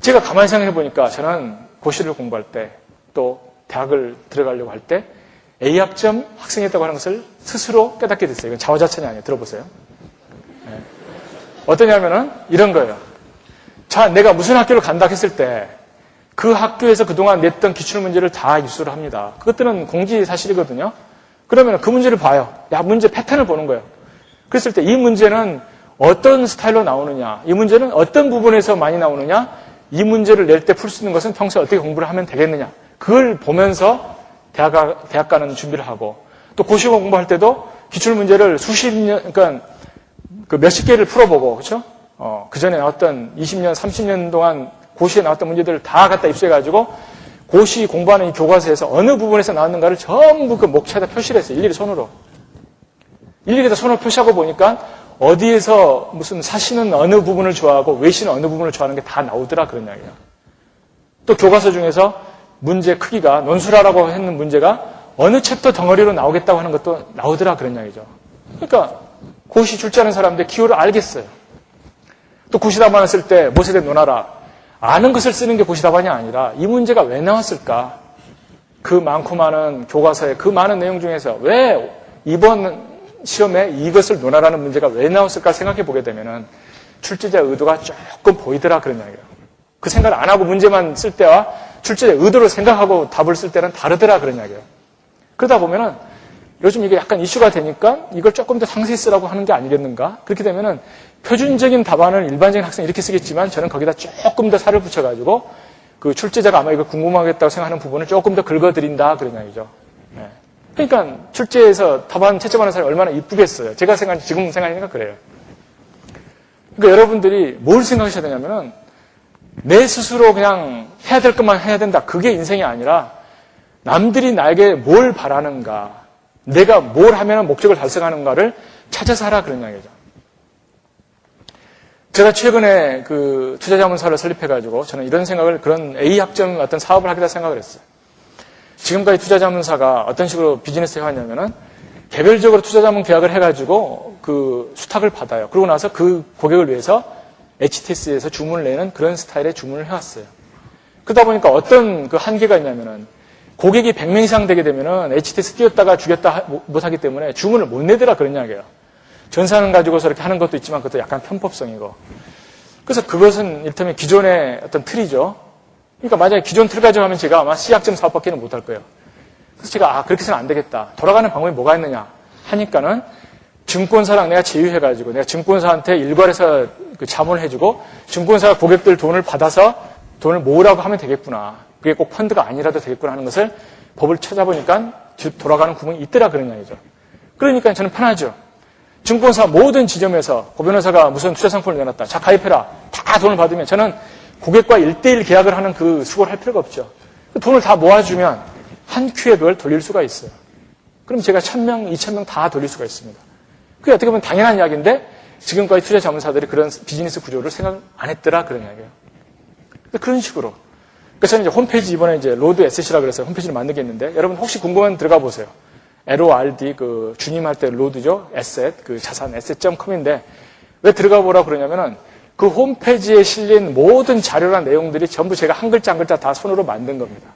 A: 제가 가만히 생각해 보니까 저는 고시를 공부할 때 또 대학을 들어가려고 할 때 A학점 학생이었다고 하는 것을 스스로 깨닫게 됐어요. 이건 자화자찬이 아니에요. 들어보세요. 네. 어떠냐면은 이런 거예요. 자, 내가 무슨 학교를 간다 했을 때 그 학교에서 그동안 냈던 기출문제를 다 입수를 합니다. 그것들은 공지사실이거든요. 그러면 그 문제를 봐요. 야, 문제 패턴을 보는 거예요. 그랬을 때 이 문제는 어떤 스타일로 나오느냐, 이 문제는 어떤 부분에서 많이 나오느냐, 이 문제를 낼 때 풀 수 있는 것은 평소에 어떻게 공부를 하면 되겠느냐. 그걸 보면서 대학 가는 준비를 하고, 또 고시 공부할 때도 기출문제를 수십 년, 그러니까 그 몇십 개를 풀어보고, 그렇죠? 그 전에 나왔던 20년, 30년 동안 고시에 나왔던 문제들을 다 갖다 입수해가지고 고시 공부하는 이 교과서에서 어느 부분에서 나왔는가를 전부 그 목차에다 표시를 했어요. 일일이 손으로. 일일이 다 손으로 표시하고 보니까 어디에서 무슨 사시는 어느 부분을 좋아하고 외시는 어느 부분을 좋아하는 게 다 나오더라 그런 이야기예요. 또 교과서 중에서 문제 크기가 논술하라고 했는 문제가 어느 챕터 덩어리로 나오겠다고 하는 것도 나오더라 그런 이야기죠. 그러니까 고시 출제하는 사람들 기호를 알겠어요. 또 고시답안을 쓸 때 무엇에 대해 논하라. 아는 것을 쓰는 게 고시답안이 아니라 이 문제가 왜 나왔을까? 그 많고 많은 교과서의 그 많은 내용 중에서 왜 이번 시험에 이것을 논하라는 문제가 왜 나왔을까 생각해 보게 되면은 출제자의 의도가 조금 보이더라 그런 이야기예요. 그 생각을 안 하고 문제만 쓸 때와 출제자의 의도를 생각하고 답을 쓸 때는 다르더라 그런 이야기예요. 그러다 보면은 요즘 이게 약간 이슈가 되니까 이걸 조금 더 상세히 쓰라고 하는 게 아니겠는가? 그렇게 되면은 표준적인 답안을 일반적인 학생이 이렇게 쓰겠지만 저는 거기다 조금 더 살을 붙여가지고 그 출제자가 아마 이거 궁금하겠다고 생각하는 부분을 조금 더 긁어드린다 그런 이야기죠. 네. 그러니까 출제에서 답안 채점하는 사람이 얼마나 이쁘겠어요. 제가 지금 생각하니까 그래요. 그러니까 여러분들이 뭘 생각하셔야 되냐면은 내 스스로 그냥 해야 될 것만 해야 된다. 그게 인생이 아니라 남들이 나에게 뭘 바라는가, 내가 뭘 하면 목적을 달성하는가를 찾아서 하라 그런 이야기죠. 제가 최근에 그 투자자문사를 설립해가지고 저는 이런 생각을 그런 A학점 어떤 사업을 하겠다 생각을 했어요. 지금까지 투자자문사가 어떤 식으로 비즈니스 해왔냐면은 개별적으로 투자자문 계약을 해가지고 그 수탁을 받아요. 그러고 나서 그 고객을 위해서 HTS에서 주문을 내는 그런 스타일의 주문을 해왔어요. 그러다 보니까 어떤 그 한계가 있냐면은 고객이 100명 이상 되게 되면은 HTS 띄웠다가 죽였다 못하기 때문에 주문을 못 내더라 그런 이야기예요. 전산을 가지고서 이렇게 하는 것도 있지만 그것도 약간 편법성이고. 그래서 그것은 일테면 기존의 어떤 틀이죠. 그러니까 만약에 기존 틀 가지고 하면 제가 아마 C학점 사업밖에는 못할 거예요. 그래서 제가 그렇게 해서는 안 되겠다. 돌아가는 방법이 뭐가 있느냐 하니까는 증권사랑 내가 제휴해가지고 내가 증권사한테 일괄해서 그 자문을 해주고 증권사가 고객들 돈을 받아서 돈을 모으라고 하면 되겠구나. 그게 꼭 펀드가 아니라도 되겠구나 하는 것을 법을 찾아보니까 돌아가는 구멍이 있더라 그런 이야기죠. 그러니까 저는 편하죠. 증권사 모든 지점에서 고 변호사가 무슨 투자 상품을 내놨다. 자, 가입해라. 다 돈을 받으면 저는 고객과 1대1 계약을 하는 그 수고를 할 필요가 없죠. 돈을 다 모아주면 한 큐에 그걸 돌릴 수가 있어요. 그럼 제가 1000명, 2000명 다 돌릴 수가 있습니다. 그게 어떻게 보면 당연한 이야기인데 지금까지 투자 자문사들이 그런 비즈니스 구조를 생각 안 했더라 그런 이야기예요. 그런 식으로. 그래서 저는 이제 홈페이지 이번에 이제 로드 에셋이라 그래서 홈페이지를 만들겠는데 여러분 혹시 궁금하면 들어가 보세요. LORD 그 주님 할 때 로드죠. 에셋 그 자산 asset.com인데 왜 들어가 보라고 그러냐면은 그 홈페이지에 실린 모든 자료나 내용들이 전부 제가 한 글자 한 글자 다 손으로 만든 겁니다.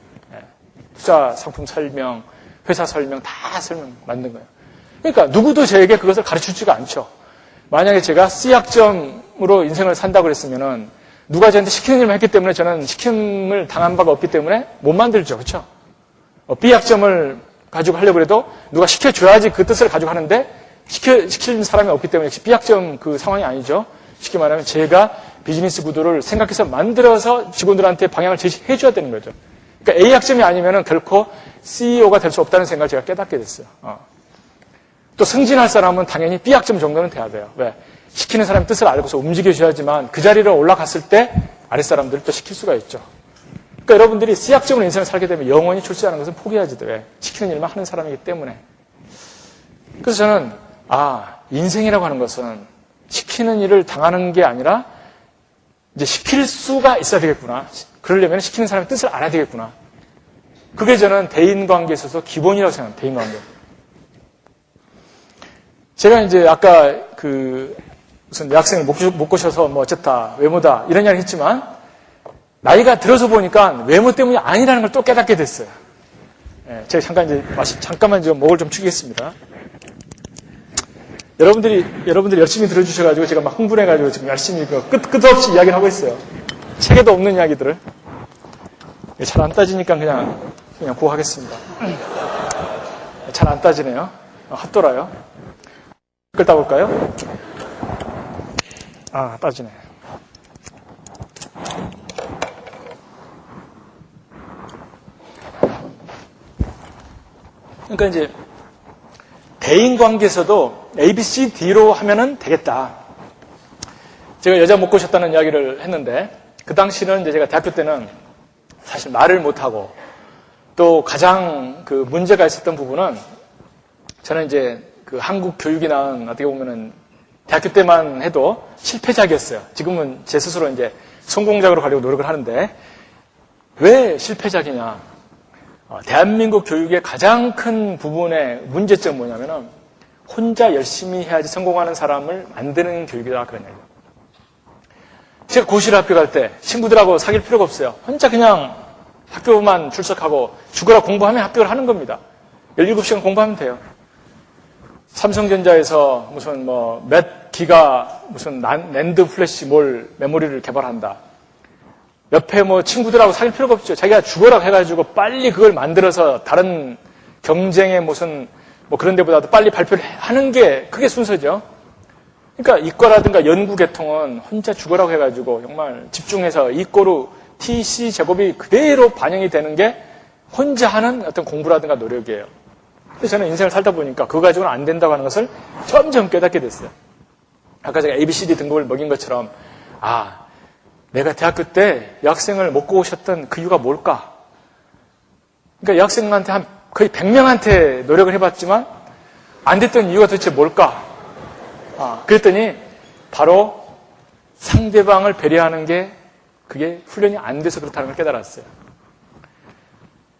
A: 투자 상품 설명, 회사 설명 다 설명 만든 거예요. 그러니까 누구도 저에게 그것을 가르쳐주지가 않죠. 만약에 제가 C학점으로 인생을 산다고 그랬으면은 누가 저한테 시키는 일만 했기 때문에 저는 시킴을 당한 바가 없기 때문에 못 만들죠. 그렇죠? B학점을 가지고 하려고 해도 누가 시켜줘야지 그 뜻을 가지고 하는데 시키는 사람이 없기 때문에 역시 B학점 그 상황이 아니죠. 쉽게 말하면 제가 비즈니스 구도를 생각해서 만들어서 직원들한테 방향을 제시해 줘야 되는 거죠. 그러니까 A학점이 아니면은 결코 CEO가 될 수 없다는 생각을 제가 깨닫게 됐어요. 또 승진할 사람은 당연히 B학점 정도는 돼야 돼요. 왜? 시키는 사람의 뜻을 알고서 움직여줘야지만 그 자리로 올라갔을 때 아랫사람들을 또 시킬 수가 있죠. 그러니까 여러분들이 C학점으로 인생을 살게 되면 영원히 출세하는 것은 포기하지 돼. 왜? 시키는 일만 하는 사람이기 때문에. 그래서 저는 인생이라고 하는 것은 시키는 일을 당하는 게 아니라 이제 시킬 수가 있어야 되겠구나. 그러려면 시키는 사람의 뜻을 알아야 되겠구나. 그게 저는 대인관계에 있어서 기본이라고 생각합니다. 대인관계. 제가 이제 아까 무슨 여학생을 못 꼬셔서 뭐 어쨌다, 외모다 이런 이야기 했지만 나이가 들어서 보니까 외모 때문이 아니라는 걸 또 깨닫게 됐어요. 제가 잠깐만 좀 목을 좀 축이겠습니다. 여러분들이 열심히 들어주셔가지고 제가 막 흥분해가지고 지금 열심히 끝없이 이야기를 하고 있어요. 책에도 없는 이야기들을. 잘 안 따지니까 그냥 고하겠습니다. 잘 안 따지네요. 핫돌아요. 댓글 따볼까요? 따지네. 그러니까 이제 대인관계에서도 A, B, C, D로 하면은 되겠다. 제가 여자 못 꼬셨다는 이야기를 했는데 그 당시는 이제 제가 대학교 때는 사실 말을 못하고 또 가장 그 문제가 있었던 부분은 저는 이제 그 한국 교육이 낳은 어떻게 보면은 대학교 때만 해도 실패작이었어요. 지금은 제 스스로 이제 성공작으로 가려고 노력을 하는데 왜 실패작이냐? 대한민국 교육의 가장 큰 부분의 문제점은 뭐냐면은 혼자 열심히 해야지 성공하는 사람을 만드는 교육이다 그런 얘기예요. 제가 고시를 합격할 때 친구들하고 사귈 필요가 없어요. 혼자 그냥 학교만 출석하고 죽어라 공부하면 합격을 하는 겁니다. 17시간 공부하면 돼요. 삼성전자에서 무슨 몇 기가 무슨 낸드 플래시 메모리를 개발한다. 옆에 친구들하고 사귈 필요가 없죠. 자기가 죽어라 해가지고 빨리 그걸 만들어서 다른 경쟁의 무슨 그런 데보다도 빨리 발표를 하는 게 그게 순서죠. 그러니까 이과라든가 연구 계통은 혼자 죽어라고 해가지고 정말 집중해서 이과로 TC 제곱이 그대로 반영이 되는 게 혼자 하는 어떤 공부라든가 노력이에요. 그래서 저는 인생을 살다 보니까 그거 가지고는 안 된다고 하는 것을 점점 깨닫게 됐어요. 아까 제가 ABCD 등급을 먹인 것처럼 내가 대학교 때 여학생을 못 꼬셨던 그 이유가 뭘까? 그러니까 여학생한테 거의 100명한테 노력을 해봤지만 안 됐던 이유가 도대체 뭘까? 그랬더니 바로 상대방을 배려하는 게 그게 훈련이 안 돼서 그렇다는 걸 깨달았어요.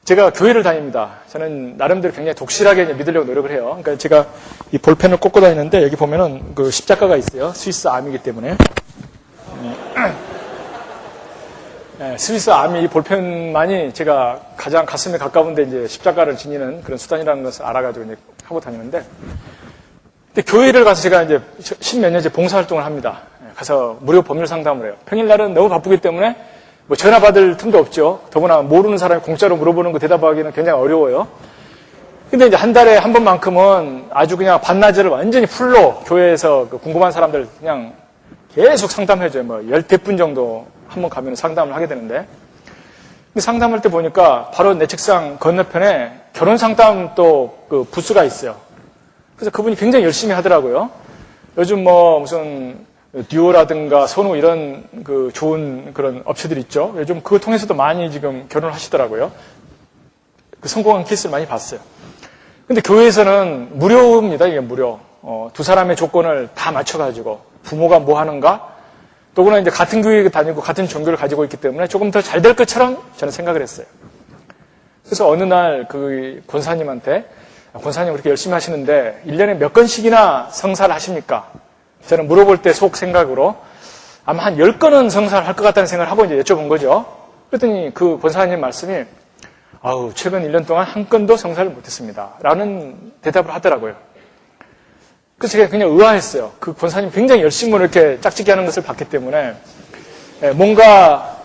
A: 제가 교회를 다닙니다. 저는 나름대로 굉장히 독실하게 믿으려고 노력을 해요. 그러니까 제가 이 볼펜을 꽂고 다니는데 여기 보면은 그 십자가가 있어요. 스위스 암이기 때문에. 스위스 암이 이 볼펜만이 제가 가장 가슴에 가까운데 이제 십자가를 지니는 그런 수단이라는 것을 알아가지고 이제 하고 다니는데, 근데 교회를 가서 제가 이제 10몇 년째 봉사활동을 합니다. 가서 무료 법률 상담을 해요. 평일날은 너무 바쁘기 때문에 전화 받을 틈도 없죠. 더구나 모르는 사람이 공짜로 물어보는 거 대답하기는 굉장히 어려워요. 근데 이제 한 달에 한 번만큼은 아주 그냥 반나절을 완전히 풀로 교회에서 궁금한 사람들 그냥 계속 상담해줘요. 10분 정도 한 번 가면 상담을 하게 되는데, 근데 상담할 때 보니까 바로 내 책상 건너편에 결혼 상담 또 그 부스가 있어요. 그래서 그분이 굉장히 열심히 하더라고요. 요즘 무슨 듀오라든가 선우 이런 그 좋은 그런 업체들 있죠. 요즘 그거 통해서도 많이 지금 결혼을 하시더라고요. 그 성공한 케이스를 많이 봤어요. 근데 교회에서는 무료입니다. 이게 무료. 두 사람의 조건을 다 맞춰가지고 부모가 뭐 하는가, 또구나 이제 같은 교회에 다니고 같은 종교를 가지고 있기 때문에 조금 더 잘 될 것처럼 저는 생각을 했어요. 그래서 어느 날 그 권사님한테, 권사님 그렇게 열심히 하시는데 1년에 몇 건씩이나 성사를 하십니까? 저는 물어볼 때 속 생각으로 아마 한 10건은 성사를 할 것 같다는 생각을 하고 이제 여쭤본 거죠. 그랬더니 그 권사님 말씀이 최근 1년 동안 한 건도 성사를 못했습니다. 라는 대답을 하더라고요. 그래서 제가 그냥 의아했어요. 그 권사님 굉장히 열심히 이렇게 짝짓기 하는 것을 봤기 때문에 뭔가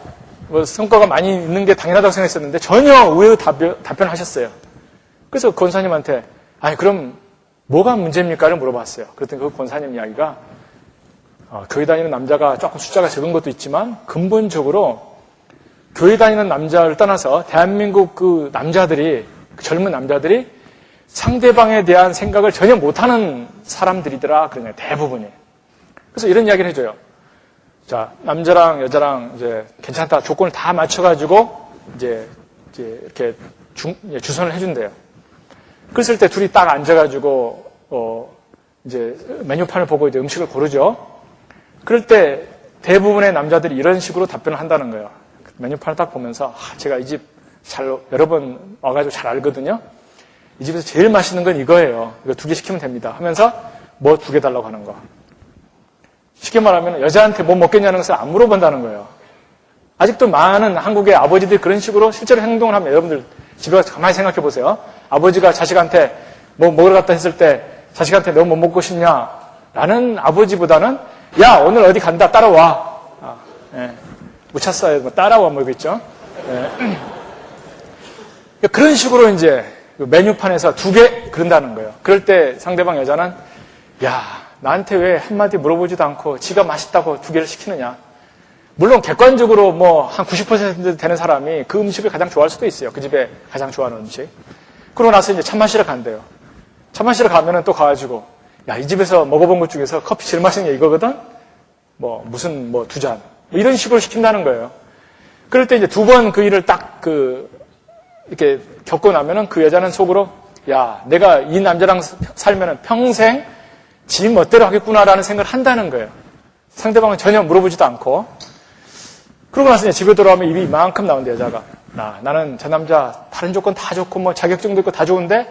A: 성과가 많이 있는 게 당연하다고 생각했었는데 전혀 의외의 답변을 하셨어요. 그래서 권사님한테 그럼 뭐가 문제입니까를 물어봤어요. 그랬더니 그 권사님 이야기가 교회 다니는 남자가 조금 숫자가 적은 것도 있지만 근본적으로 교회 다니는 남자를 떠나서 대한민국 그 남자들이, 젊은 남자들이 상대방에 대한 생각을 전혀 못하는 사람들이더라. 그러냐, 대부분이. 그래서 이런 이야기를 해줘요. 자, 남자랑 여자랑 이제 괜찮다. 조건을 다 맞춰가지고 이제 이렇게 주선을 해준대요. 그랬을 때 둘이 딱 앉아가지고, 이제 메뉴판을 보고 이제 음식을 고르죠. 그럴 때 대부분의 남자들이 이런 식으로 답변을 한다는 거예요. 메뉴판을 딱 보면서, 제가 이 집 여러 번 와가지고 잘 알거든요. 이 집에서 제일 맛있는 건 이거예요. 이거 2개 시키면 됩니다. 하면서 뭐 2개 달라고 하는 거. 쉽게 말하면 여자한테 뭐 먹겠냐는 것을 안 물어본다는 거예요. 아직도 많은 한국의 아버지들이 그런 식으로 실제로 행동을 하면 여러분들
B: 집에 가서 가만히 생각해 보세요. 아버지가 자식한테 뭐 먹으러 갔다 했을 때 자식한테 너 뭐 먹고 싶냐? 라는 아버지보다는 야, 오늘 어디 간다. 따라와. 묻혔어요. 뭐 따라와 뭐 이러겠죠. 그런 식으로 이제 메뉴판에서 2개 그런다는 거예요. 그럴 때 상대방 여자는 야, 나한테 왜 한마디 물어보지도 않고 지가 맛있다고 2개를 시키느냐. 물론 객관적으로 뭐 한 90% 되는 사람이 그 음식을 가장 좋아할 수도 있어요. 그 집에 가장 좋아하는 음식. 그러고 나서 이제 차 마시러 간대요. 차 마시러 가면은 또 가가지고 야, 이 집에서 먹어본 것 중에서 커피 제일 맛있는 게 이거거든? 뭐 무슨 뭐 2잔. 이런 식으로 시킨다는 거예요. 그럴 때 이제 2번 그 일을 딱 이렇게 겪고 나면은 그 여자는 속으로 야, 내가 이 남자랑 살면은 평생 지 멋대로 하겠구나라는 생각을 한다는 거예요. 상대방은 전혀 물어보지도 않고. 그러고 나서 이제 집에 돌아오면 입이 이만큼 나온대, 여자가. 나는 저 남자 다른 조건 다 좋고 뭐 자격증도 있고 다 좋은데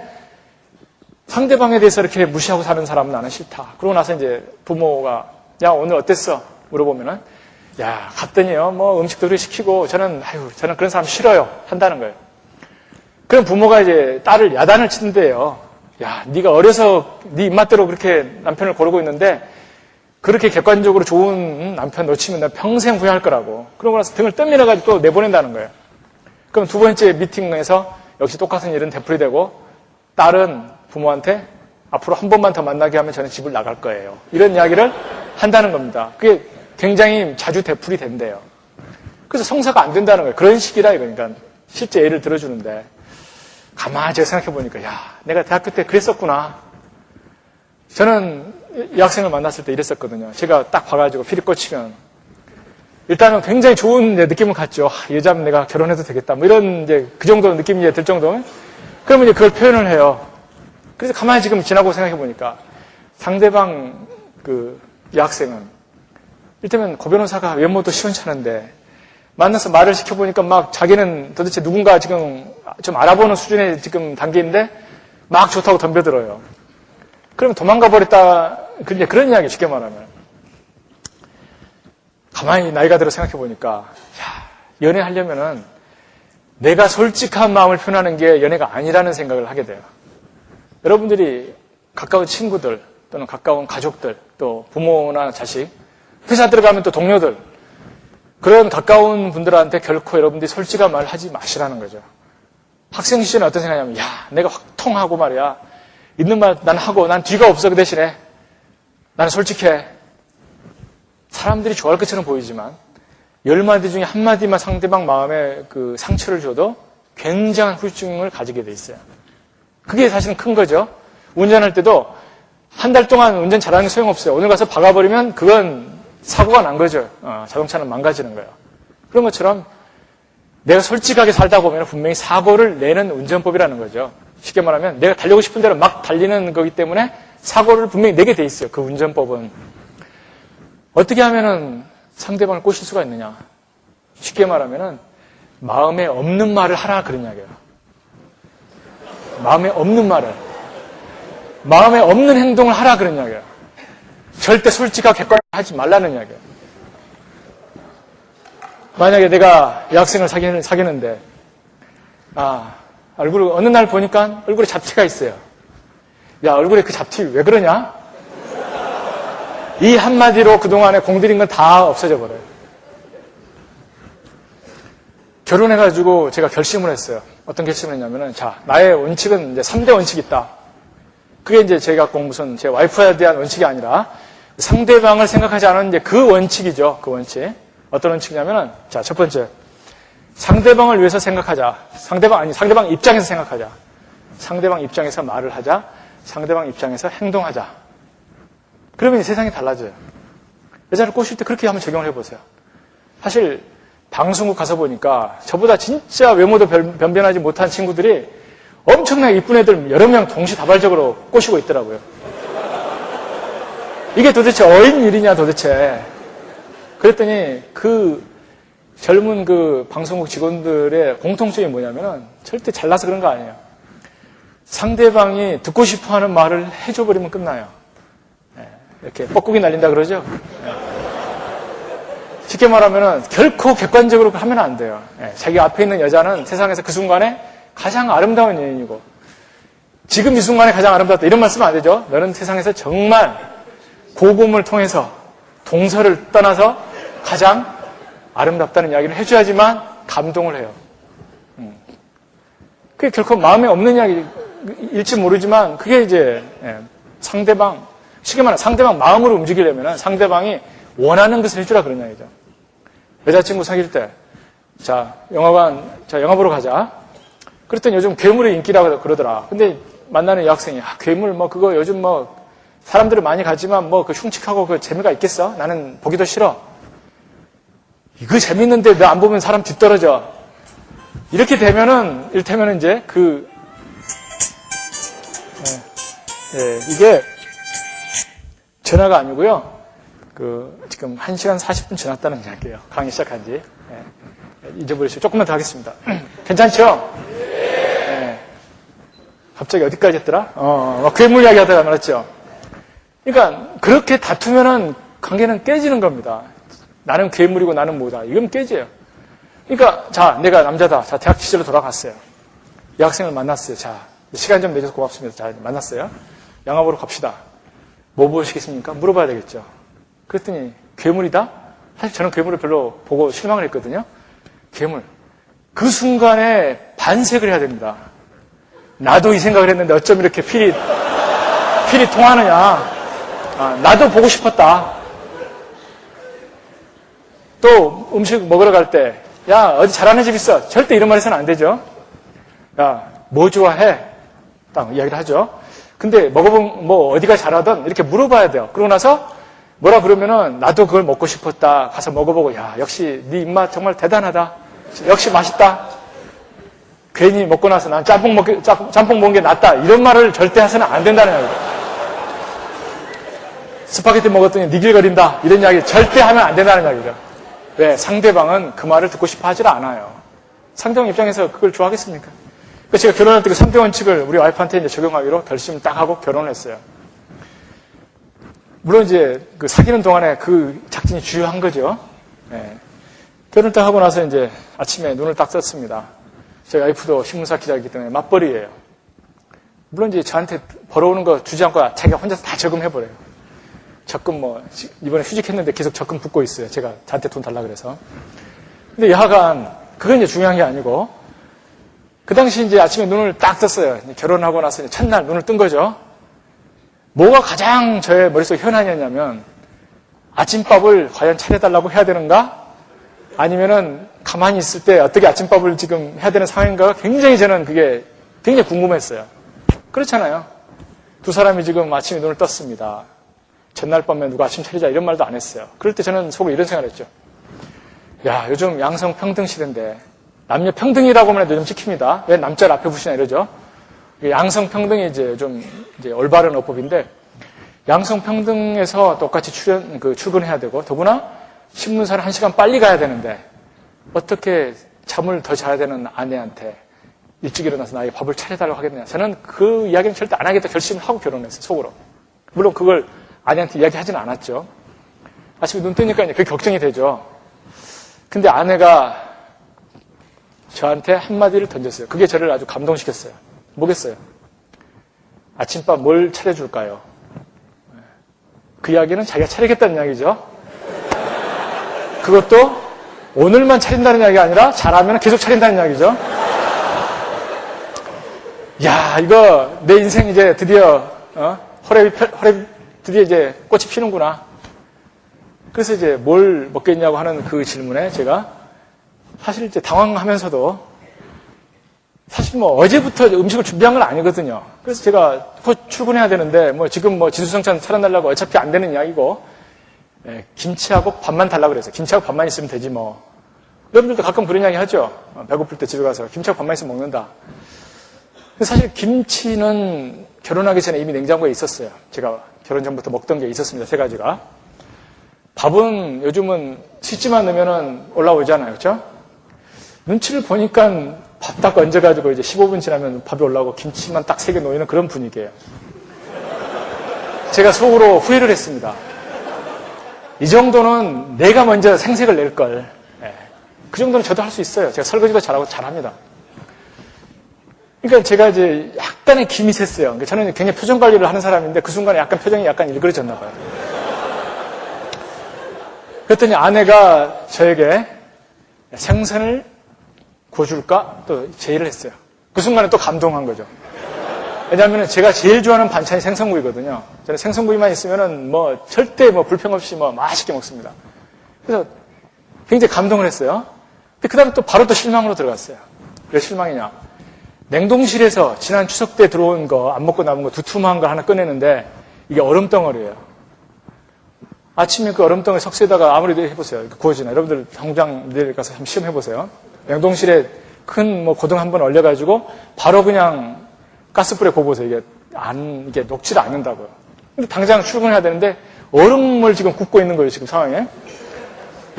B: 상대방에 대해서 이렇게 무시하고 사는 사람은 나는 싫다. 그러고 나서 이제 부모가 야, 오늘 어땠어? 물어보면은 야, 갔더니요, 뭐 음식도 그렇게 시키고 저는 그런 사람 싫어요. 한다는 거예요. 그럼 부모가 이제 딸을 야단을 치는데요. 야, 네가 어려서 네 입맛대로 그렇게 남편을 고르고 있는데 그렇게 객관적으로 좋은 남편 놓치면 나 평생 후회할 거라고. 그러고 나서 등을 떠밀어가지고 또 내보낸다는 거예요. 그럼 2번째 미팅에서 역시 똑같은 일은 되풀이되고 딸은 부모한테 앞으로 한 번만 더 만나게 하면 저는 집을 나갈 거예요. 이런 이야기를 한다는 겁니다. 그게 굉장히 자주 되풀이 된대요. 그래서 성사가 안 된다는 거예요. 그런 식이라 이거니까 실제 예를 들어주는데 가만히 제가 생각해 보니까 야, 내가 대학교 때 그랬었구나. 저는 여학생을 만났을 때 이랬었거든요. 제가 딱 봐가지고 필이 꽂히면 일단은 굉장히 좋은 느낌을 갖죠. 여자면 내가 결혼해도 되겠다. 뭐 이런 이제 그 정도 느낌이 들 정도면 그러면 이제 그걸 표현을 해요. 그래서 가만히 지금 지나고 생각해 보니까 상대방 그 여학생은 이를테면 고 변호사가 외모도 시원찮은데 만나서 말을 시켜보니까 막 자기는 도대체 누군가 지금 좀 알아보는 수준의 지금 단계인데 막 좋다고 덤벼들어요. 그러면 도망가 버렸다. 그런 이야기 쉽게 말하면. 가만히 나이가 들어 생각해 보니까 연애하려면은 내가 솔직한 마음을 표현하는 게 연애가 아니라는 생각을 하게 돼요. 여러분들이 가까운 친구들 또는 가까운 가족들 또 부모나 자식 회사 들어가면 또 동료들 그런 가까운 분들한테 결코 여러분들이 솔직한 말을 하지 마시라는 거죠. 학생 시절에 어떤 생각이냐면 야, 내가 확통하고 말이야. 있는 말 난 하고 난 뒤가 없어. 그 대신에 나는 솔직해. 사람들이 좋아할 것처럼 보이지만 10마디 중에 한마디만 상대방 마음에 그 상처를 줘도 굉장한 후유증을 가지게 돼 있어요. 그게 사실은 큰 거죠. 운전할 때도 한 달 동안 운전 잘하는 게 소용없어요. 오늘 가서 박아버리면 그건 사고가 난 거죠. 자동차는 망가지는 거예요. 그런 것처럼 내가 솔직하게 살다 보면 분명히 사고를 내는 운전법이라는 거죠. 쉽게 말하면 내가 달리고 싶은 대로 막 달리는 거기 때문에 사고를 분명히 내게 돼 있어요. 그 운전법은. 어떻게 하면은 상대방을 꼬실 수가 있느냐. 쉽게 말하면은 마음에 없는 말을 하라 그런 이야기예요. 마음에 없는 말을. 마음에 없는 행동을 하라 그런 이야기예요. 절대 솔직하게 객관하지 말라는 이야기예요. 만약에 내가 여학생을 사귀는데 얼굴을 어느 날 보니까 얼굴에 잡티가 있어요. 야, 얼굴에 그 잡티 왜 그러냐? 이 한마디로 그동안에 공들인 건 다 없어져 버려요. 결혼해가지고 제가 결심을 했어요. 어떤 결심을 했냐면은, 자, 나의 원칙은 이제 3대 원칙이 있다. 그게 이제 제가 꼭 무슨 제 와이프에 대한 원칙이 아니라 상대방을 생각하지 않은 이제 그 원칙이죠. 그 원칙. 어떤 원칙이냐면은, 자, 첫 번째. 상대방을 위해서 생각하자. 상대방 입장에서 생각하자. 상대방 입장에서 말을 하자. 상대방 입장에서 행동하자. 그러면 세상이 달라져요. 여자를 꼬실 때 그렇게 한번 적용을 해보세요. 사실 방송국 가서 보니까 저보다 진짜 외모도 변변하지 못한 친구들이 엄청나게 이쁜 애들 여러 명 동시다발적으로 꼬시고 있더라고요. 이게 도대체 어인 일이냐 도대체. 그랬더니 그 젊은 그 방송국 직원들의 공통점이 뭐냐면은 절대 잘나서 그런 거 아니에요. 상대방이 듣고 싶어하는 말을 해줘버리면 끝나요. 이렇게 뻐꾸기 날린다 그러죠. 쉽게 말하면은 결코 객관적으로 하면 안 돼요. 자기 앞에 있는 여자는 세상에서 그 순간에 가장 아름다운 여인이고 지금 이 순간에 가장 아름답다 이런 말 쓰면 안 되죠. 너는 세상에서 정말 고금을 통해서 동서를 떠나서 가장 아름답다는 이야기를 해줘야지만 감동을 해요. 그게 결코 마음에 없는 이야기일지 모르지만 그게 이제 상대방 쉽게 말하면 상대방 마음으로 움직이려면 상대방이 원하는 것을 해주라 그런 이야기죠. 여자친구 사귈 때 자 영화 보러 가자. 그랬더니 요즘 괴물의 인기라고 그러더라. 근데 만나는 여학생이 괴물 뭐 그거 요즘 뭐 사람들은 많이 가지만 뭐 그 흉측하고 그 재미가 있겠어? 나는 보기도 싫어. 이거 재밌는데 너 안 보면 사람 뒤떨어져. 이렇게 되면은 이를테면은 이제 이게 전화가 아니고요. 지금 1시간 40분 지났다는 이야기예요. 강의 시작한 지. 잊어버리시고 조금만 더 하겠습니다. 괜찮죠? 네. 갑자기 어디까지 했더라? 괴물 이야기 하다가 말았죠. 그러니까 그렇게 다투면은 관계는 깨지는 겁니다. 나는 괴물이고 나는 뭐다. 이건 깨져요. 그러니까 자, 내가 남자다. 자, 대학 시절로 돌아갔어요. 여학생을 만났어요. 자, 시간 좀 내줘서 고맙습니다. 자, 만났어요. 영화 보러 갑시다. 뭐 보시겠습니까? 물어봐야 되겠죠. 그랬더니 괴물이다? 사실 저는 괴물을 별로 보고 실망을 했거든요. 괴물. 그 순간에 반색을 해야 됩니다. 나도 이 생각을 했는데 어쩜 이렇게 필이 통하느냐. 나도 보고 싶었다. 또 음식 먹으러 갈 때, 야, 어디 잘하는 집 있어. 절대 이런 말 해서는 안 되죠. 야, 뭐 좋아해? 딱 이야기를 하죠. 근데 먹어본, 어디가 잘하든 이렇게 물어봐야 돼요. 그러고 나서 뭐라 그러면은 나도 그걸 먹고 싶었다. 가서 먹어보고, 야, 역시 네 입맛 정말 대단하다. 역시 맛있다. 괜히 먹고 나서 난 짬뽕 먹은 게 낫다. 이런 말을 절대 해서는 안 된다는 이야기죠. 스파게티 먹었더니 니길거린다. 이런 이야기 절대 하면 안 된다는 이야기죠. 왜? 상대방은 그 말을 듣고 싶어 하질 않아요. 상대방 입장에서 그걸 좋아하겠습니까? 그래서 제가 결혼할 때 그 3대 원칙을 우리 와이프한테 이제 적용하기로 결심을 딱 하고 결혼을 했어요. 물론 이제 그 사귀는 동안에 그 작전이 주요한 거죠. 네. 결혼을 딱 하고 나서 이제 아침에 눈을 딱 떴습니다. 저희 와이프도 신문사 기자이기 때문에 맞벌이에요. 물론 이제 저한테 벌어오는 거 주지 않고 자기가 혼자서 다 저금해버려요. 적금 이번에 휴직했는데 계속 적금 붓고 있어요. 제가 저한테 돈 달라 그래서. 근데 여하간, 그건 이제 중요한 게 아니고, 그 당시 이제 아침에 눈을 딱 떴어요. 결혼하고 나서 이제 첫날 눈을 뜬 거죠. 뭐가 가장 저의 머릿속에 현안이었냐면, 아침밥을 과연 차려달라고 해야 되는가? 아니면은 가만히 있을 때 어떻게 아침밥을 지금 해야 되는 상황인가가 굉장히 저는 그게 굉장히 궁금했어요. 그렇잖아요. 두 사람이 지금 아침에 눈을 떴습니다. 전날 밤에 누가 아침 차리자 이런 말도 안 했어요. 그럴 때 저는 속으로 이런 생각을 했죠. 야, 요즘 양성평등 시대인데 남녀 평등이라고만 해도 좀 찍힙니다. 왜 남자를 앞에 붙이냐 이러죠. 양성평등이 이제 올바른 어법인데 양성평등에서 똑같이 출근해야 되고 더구나 신문사를 1시간 빨리 가야 되는데 어떻게 잠을 더 자야 되는 아내한테 일찍 일어나서 나에게 밥을 차려달라고 하겠느냐. 저는 그 이야기는 절대 안 하겠다 결심을 하고 결혼했어요. 속으로. 물론 그걸 아내한테 이야기하지는 않았죠. 아침에 눈 뜨니까 그게 걱정이 되죠. 근데 아내가 저한테 한마디를 던졌어요. 그게 저를 아주 감동시켰어요. 뭐겠어요? 아침밥 뭘 차려줄까요? 그 이야기는 자기가 차리겠다는 이야기죠. 그것도 오늘만 차린다는 이야기가 아니라 잘하면 계속 차린다는 이야기죠. 야, 이거 내 인생 이제 드디어 혈압이 드디어 이제 꽃이 피는구나. 그래서 이제 뭘 먹겠냐고 하는 그 질문에 제가 사실 이제 당황하면서도 사실 어제부터 음식을 준비한 건 아니거든요. 그래서 제가 출근해야 되는데 지금 진수성찬 차려달라고 어차피 안 되는 이야기고 김치하고 밥만 달라고 그랬어요. 김치하고 밥만 있으면 되지 뭐. 여러분들도 가끔 그런 이야기 하죠. 배고플 때 집에 가서 김치하고 밥만 있으면 먹는다. 근데 사실 김치는 결혼하기 전에 이미 냉장고에 있었어요. 제가 결혼 전부터 먹던 게 있었습니다. 3가지가. 밥은 요즘은 치즈만 넣으면 올라오잖아요. 그렇죠? 눈치를 보니까 밥 딱 얹어가지고 이제 15분 지나면 밥이 올라오고 김치만 딱 3개 놓이는 그런 분위기예요. 제가 속으로 후회를 했습니다. 이 정도는 내가 먼저 생색을 낼걸. 그 정도는 저도 할 수 있어요. 제가 설거지도 잘하고 잘합니다. 그러니까 제가 이제 약간의 김이 샜어요. 그러니까 저는 굉장히 표정 관리를 하는 사람인데 그 순간에 약간 표정이 약간 일그러졌나 봐요. 그랬더니 아내가 저에게 생선을 구워줄까? 또 제의를 했어요. 그 순간에 또 감동한 거죠. 왜냐하면 제가 제일 좋아하는 반찬이 생선구이거든요. 저는 생선구이만 있으면은 뭐 절대 뭐 불평 없이 뭐 맛있게 먹습니다. 그래서 굉장히 감동을 했어요. 근데 그 다음에 또 바로 또 실망으로 들어갔어요. 왜 실망이냐? 냉동실에서 지난 추석 때 들어온 거, 안 먹고 남은 거 두툼한 거 하나 꺼내는데 이게 얼음덩어리예요. 아침에 그 얼음덩어리 석쇠에다가 아무래도 해보세요. 구워지나. 여러분들 당장 내일 가서 한번 시험해보세요. 냉동실에 큰 뭐 고등 한번 얼려가지고 바로 그냥 가스불에 구워보세요. 이게 녹지를 않는다고요. 근데 당장 출근해야 되는데 얼음을 지금 굽고 있는 거예요. 지금 상황에.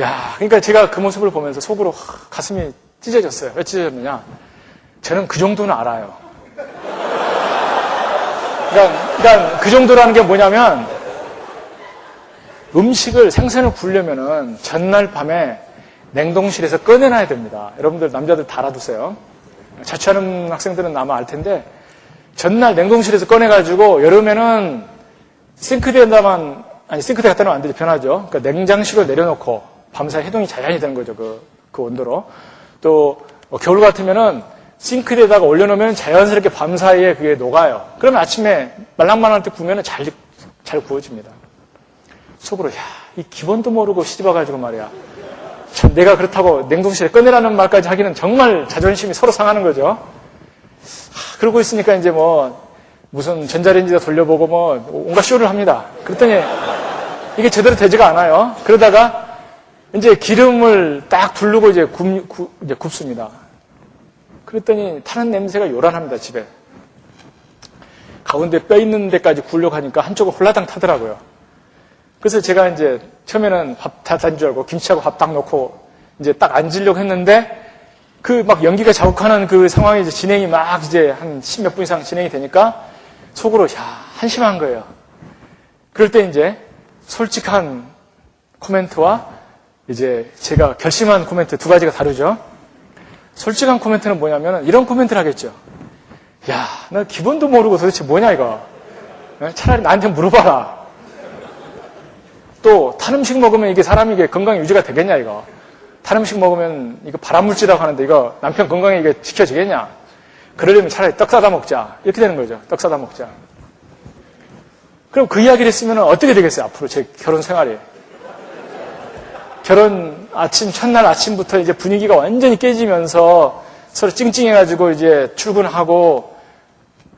B: 야, 그러니까 제가 그 모습을 보면서 속으로 가슴이 찢어졌어요. 왜 찢어졌느냐? 저는 그 정도는 알아요. 그러니까 그 정도라는 게 뭐냐면 음식을 생선을 구우려면은 전날 밤에 냉동실에서 꺼내놔야 됩니다. 여러분들 남자들 다 알아두세요. 자취하는 학생들은 아마 알 텐데 전날 냉동실에서 꺼내가지고 여름에는 싱크대에 갖다 놓으면 안 되죠. 변하죠. 그러니까 냉장실로 내려놓고 밤사이 해동이 자연히 되는 거죠. 그 온도로. 또 겨울 같으면은 싱크대에다가 올려놓으면 자연스럽게 밤사이에 그게 녹아요. 그러면 아침에 말랑말랑할 때 구우면 잘 구워집니다. 속으로 이 기본도 모르고 시집와가지고 말이야. 참 내가 그렇다고 냉동실에 꺼내라는 말까지 하기는 정말 자존심이 서로 상하는 거죠. 그러고 있으니까 이제 뭐 무슨 전자레인지다 돌려보고 뭐 온갖 쇼를 합니다. 그랬더니 이게 제대로 되지가 않아요. 그러다가 이제 기름을 딱 두르고 이제 굽습니다. 그랬더니 타는 냄새가 요란합니다, 집에. 가운데 뼈 있는 데까지 구우려고 하니까 한쪽은 홀라당 타더라고요. 그래서 제가 이제 처음에는 밥 다 단 줄 알고 김치하고 밥 딱 넣고 이제 딱 앉으려고 했는데 그 막 연기가 자욱하는 그 상황이 이제 진행이 막 이제 한 10몇 분 이상 진행이 되니까 속으로 한심한 거예요. 그럴 때 이제 솔직한 코멘트와 이제 제가 결심한 코멘트 두 가지가 다르죠. 솔직한 코멘트는 뭐냐면 이런 코멘트를 하겠죠. 야, 너 기본도 모르고 도대체 뭐냐 이거. 차라리 나한테 물어봐라. 또 탄 음식 먹으면 이게 사람이 이게 건강 유지가 되겠냐 이거. 탄 음식 먹으면 이거 발암물질이라고 하는데 이거 남편 건강에 이게 지켜지겠냐. 그러려면 차라리 떡 사다 먹자. 이렇게 되는 거죠. 떡 사다 먹자. 그럼 그 이야기를 했으면 어떻게 되겠어요? 앞으로 제 결혼 생활이. 결혼 첫날 아침부터 이제 분위기가 완전히 깨지면서 서로 찡찡해가지고 이제 출근하고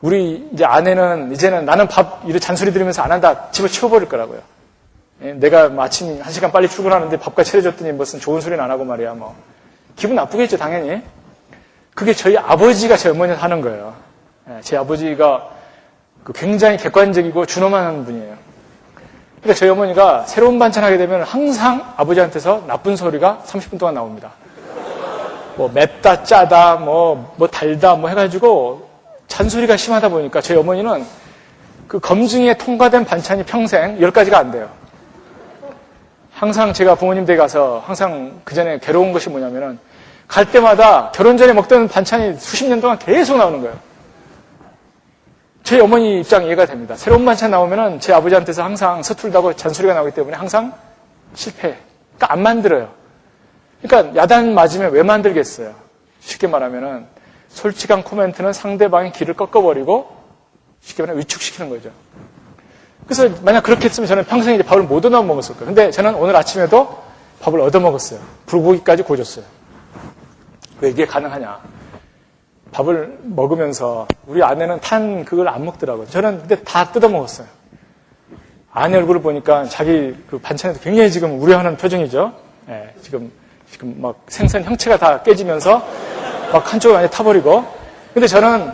B: 우리 이제 아내는 이제는 나는 밥 이렇게 잔소리 들으면서 안 한다. 집을 치워버릴 거라고요. 내가 아침 1시간 빨리 출근하는데 밥까지 차려줬더니 무슨 좋은 소리는 안 하고 말이야. 뭐 기분 나쁘겠죠, 당연히. 그게 저희 아버지가 제 어머니한테 하는 거예요. 제 아버지가 굉장히 객관적이고 준엄한 분이에요. 그러니까 저희 어머니가 새로운 반찬 하게 되면 항상 아버지한테서 나쁜 소리가 30분 동안 나옵니다. 뭐 맵다, 짜다, 뭐 달다, 뭐 해가지고 잔소리가 심하다 보니까 저희 어머니는 그 검증에 통과된 반찬이 평생 10가지가 안 돼요. 항상 제가 부모님 댁에 가서 항상 그 전에 괴로운 것이 뭐냐면은 갈 때마다 결혼 전에 먹던 반찬이 수십 년 동안 계속 나오는 거예요. 제 어머니 입장 이해가 됩니다. 새로운 반찬 나오면은 제 아버지한테서 항상 서툴다고 잔소리가 나오기 때문에 항상 실패. 그러니까 안 만들어요. 그러니까 야단 맞으면 왜 만들겠어요? 쉽게 말하면은 솔직한 코멘트는 상대방의 길을 꺾어버리고 쉽게 말하면 위축시키는 거죠. 그래서 만약 그렇게 했으면 저는 평생 이제 밥을 못 얻어 먹었을 거예요. 근데 저는 오늘 아침에도 밥을 얻어 먹었어요. 불고기까지 구워줬어요. 왜 이게 가능하냐? 밥을 먹으면서 우리 아내는 탄 그걸 안 먹더라고요. 저는 근데 다 뜯어 먹었어요. 아내 얼굴을 보니까 자기 그 반찬에도 굉장히 지금 우려하는 표정이죠. 예, 지금 막 생선 형체가 다 깨지면서 막 한쪽을 완전히 타버리고. 근데 저는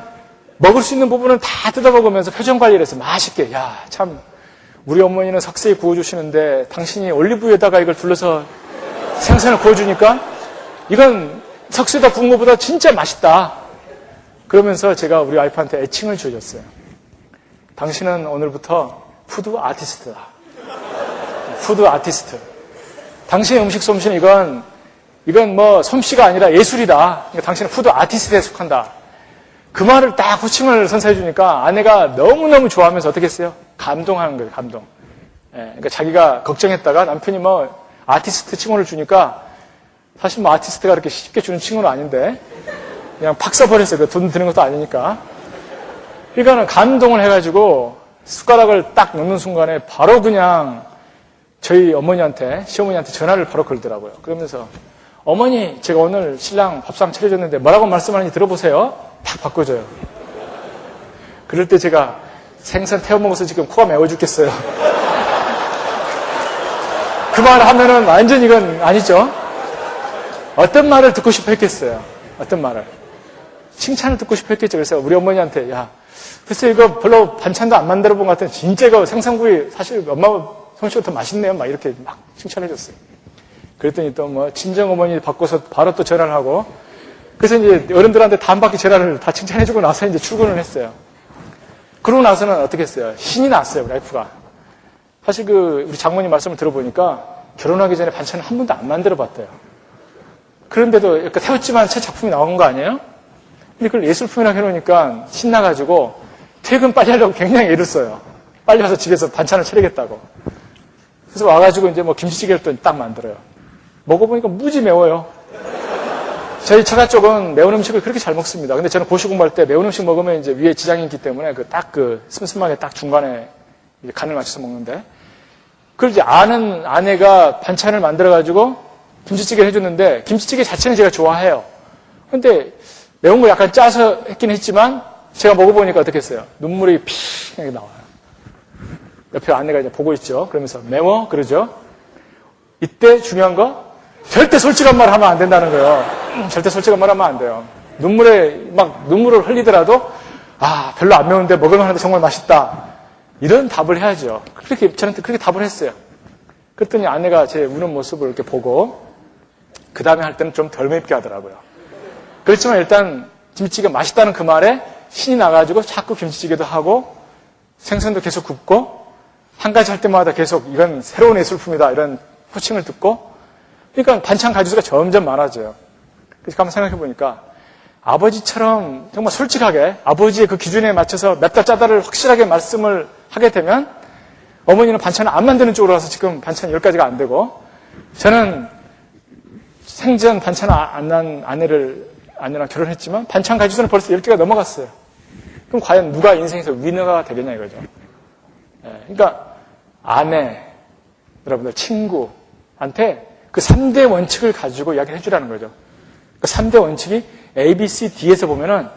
B: 먹을 수 있는 부분은 다 뜯어 먹으면서 표정 관리를 해서 맛있게. 야, 참 우리 어머니는 석쇠에 구워주시는데 당신이 올리브유에다가 이걸 둘러서 생선을 구워주니까 이건 석쇠에다 구운 것보다 진짜 맛있다. 그러면서 제가 우리 와이프한테 애칭을 지어줬어요. 당신은 오늘부터 푸드 아티스트다. 푸드 아티스트. 당신의 음식 솜씨는 이건 뭐 솜씨가 아니라 예술이다. 그러니까 당신은 푸드 아티스트에 속한다. 그 말을 딱 호칭을 선사해 주니까 아내가 너무너무 좋아하면서 어떻게 했어요? 감동하는 거예요, 감동. 예, 그러니까 자기가 걱정했다가 남편이 뭐 아티스트 칭호를 주니까 사실 뭐 아티스트가 그렇게 쉽게 주는 칭호는 아닌데 그냥 팍 써버렸어요. 그 돈 드는 것도 아니니까. 그러니까는 감동을 해가지고 숟가락을 딱 넣는 순간에 바로 그냥 저희 어머니한테, 시어머니한테 전화를 바로 걸더라고요. 그러면서 어머니, 제가 오늘 신랑 밥상 차려줬는데 뭐라고 말씀하는지 들어보세요. 딱 바꿔줘요. 그럴 때 제가 생선 태워 먹어서 지금 코가 매워 죽겠어요. 그 말을 하면은 완전 이건 아니죠. 어떤 말을 듣고 싶어 했겠어요. 어떤 말을. 칭찬을 듣고 싶어 했겠죠. 그래서 우리 어머니한테, 야, 글쎄 이거 별로 반찬도 안 만들어 본 것 같은 진짜 이거 생선구이 사실 엄마 솜씨가 더 맛있네요. 막 이렇게 막 칭찬해 줬어요. 그랬더니 또 뭐 친정어머니 바꿔서 바로 또 전화를 하고 그래서 이제 어른들한테 다 한 바퀴 전화를 다 칭찬해 주고 나서 이제 출근을 했어요. 그러고 나서는 어떻게 했어요? 신이 났어요, 와이프가. 사실 우리 장모님 말씀을 들어보니까 결혼하기 전에 반찬을 한 번도 안 만들어 봤대요. 그런데도 이렇게 태웠지만 새 작품이 나온 거 아니에요? 근데 그걸 예술품이라고 해놓으니까 신나가지고 퇴근 빨리 하려고 굉장히 애를 써요. 빨리 와서 집에서 반찬을 차리겠다고. 그래서 와가지고 이제 뭐 김치찌개를 또 딱 만들어요. 먹어보니까 무지 매워요. 저희 처가 쪽은 매운 음식을 그렇게 잘 먹습니다. 근데 저는 고시 공부할 때 매운 음식 먹으면 이제 위에 지장이 있기 때문에 슴슴하게 딱 중간에 간을 맞춰서 먹는데 그걸 이제 아는 아내가 반찬을 만들어가지고 김치찌개를 해줬는데 김치찌개 자체는 제가 좋아해요. 근데 매운 거 약간 짜서 했긴 했지만 제가 먹어보니까 어떻게 했어요? 눈물이 피 나와요. 옆에 아내가 이제 보고 있죠. 그러면서 매워? 그러죠. 이때 중요한 거 절대 솔직한 말 하면 안 된다는 거예요. 절대 솔직한 말 하면 안 돼요. 눈물을 흘리더라도 별로 안 매운데 먹을만 한데 정말 맛있다. 이런 답을 해야죠. 저한테 그렇게 답을 했어요. 그랬더니 아내가 제 우는 모습을 이렇게 보고 그 다음에 할 때는 좀 덜 맵게 하더라고요. 그렇지만 일단 김치찌개 맛있다는 그 말에 신이 나가지고 자꾸 김치찌개도 하고 생선도 계속 굽고 한 가지 할 때마다 계속 이건 새로운 예술품이다 이런 호칭을 듣고 그러니까 반찬 가지수가 점점 많아져요. 그래서 한번 생각해 보니까 아버지처럼 정말 솔직하게 아버지의 그 기준에 맞춰서 맵다 짜다를 확실하게 말씀을 하게 되면 어머니는 반찬을 안 만드는 쪽으로 가서 지금 반찬 10가지가 안 되고 저는 생전 반찬 안 난 아내랑 결혼했지만 반찬 가지수는 벌써 10개가 넘어갔어요. 그럼 과연 누가 인생에서 위너가 되겠냐 이거죠. 그러니까 아내, 여러분들 친구한테 그 3대 원칙을 가지고 이야기를 해주라는 거죠. 그 3대 원칙이 A, B, C, D에서 보면은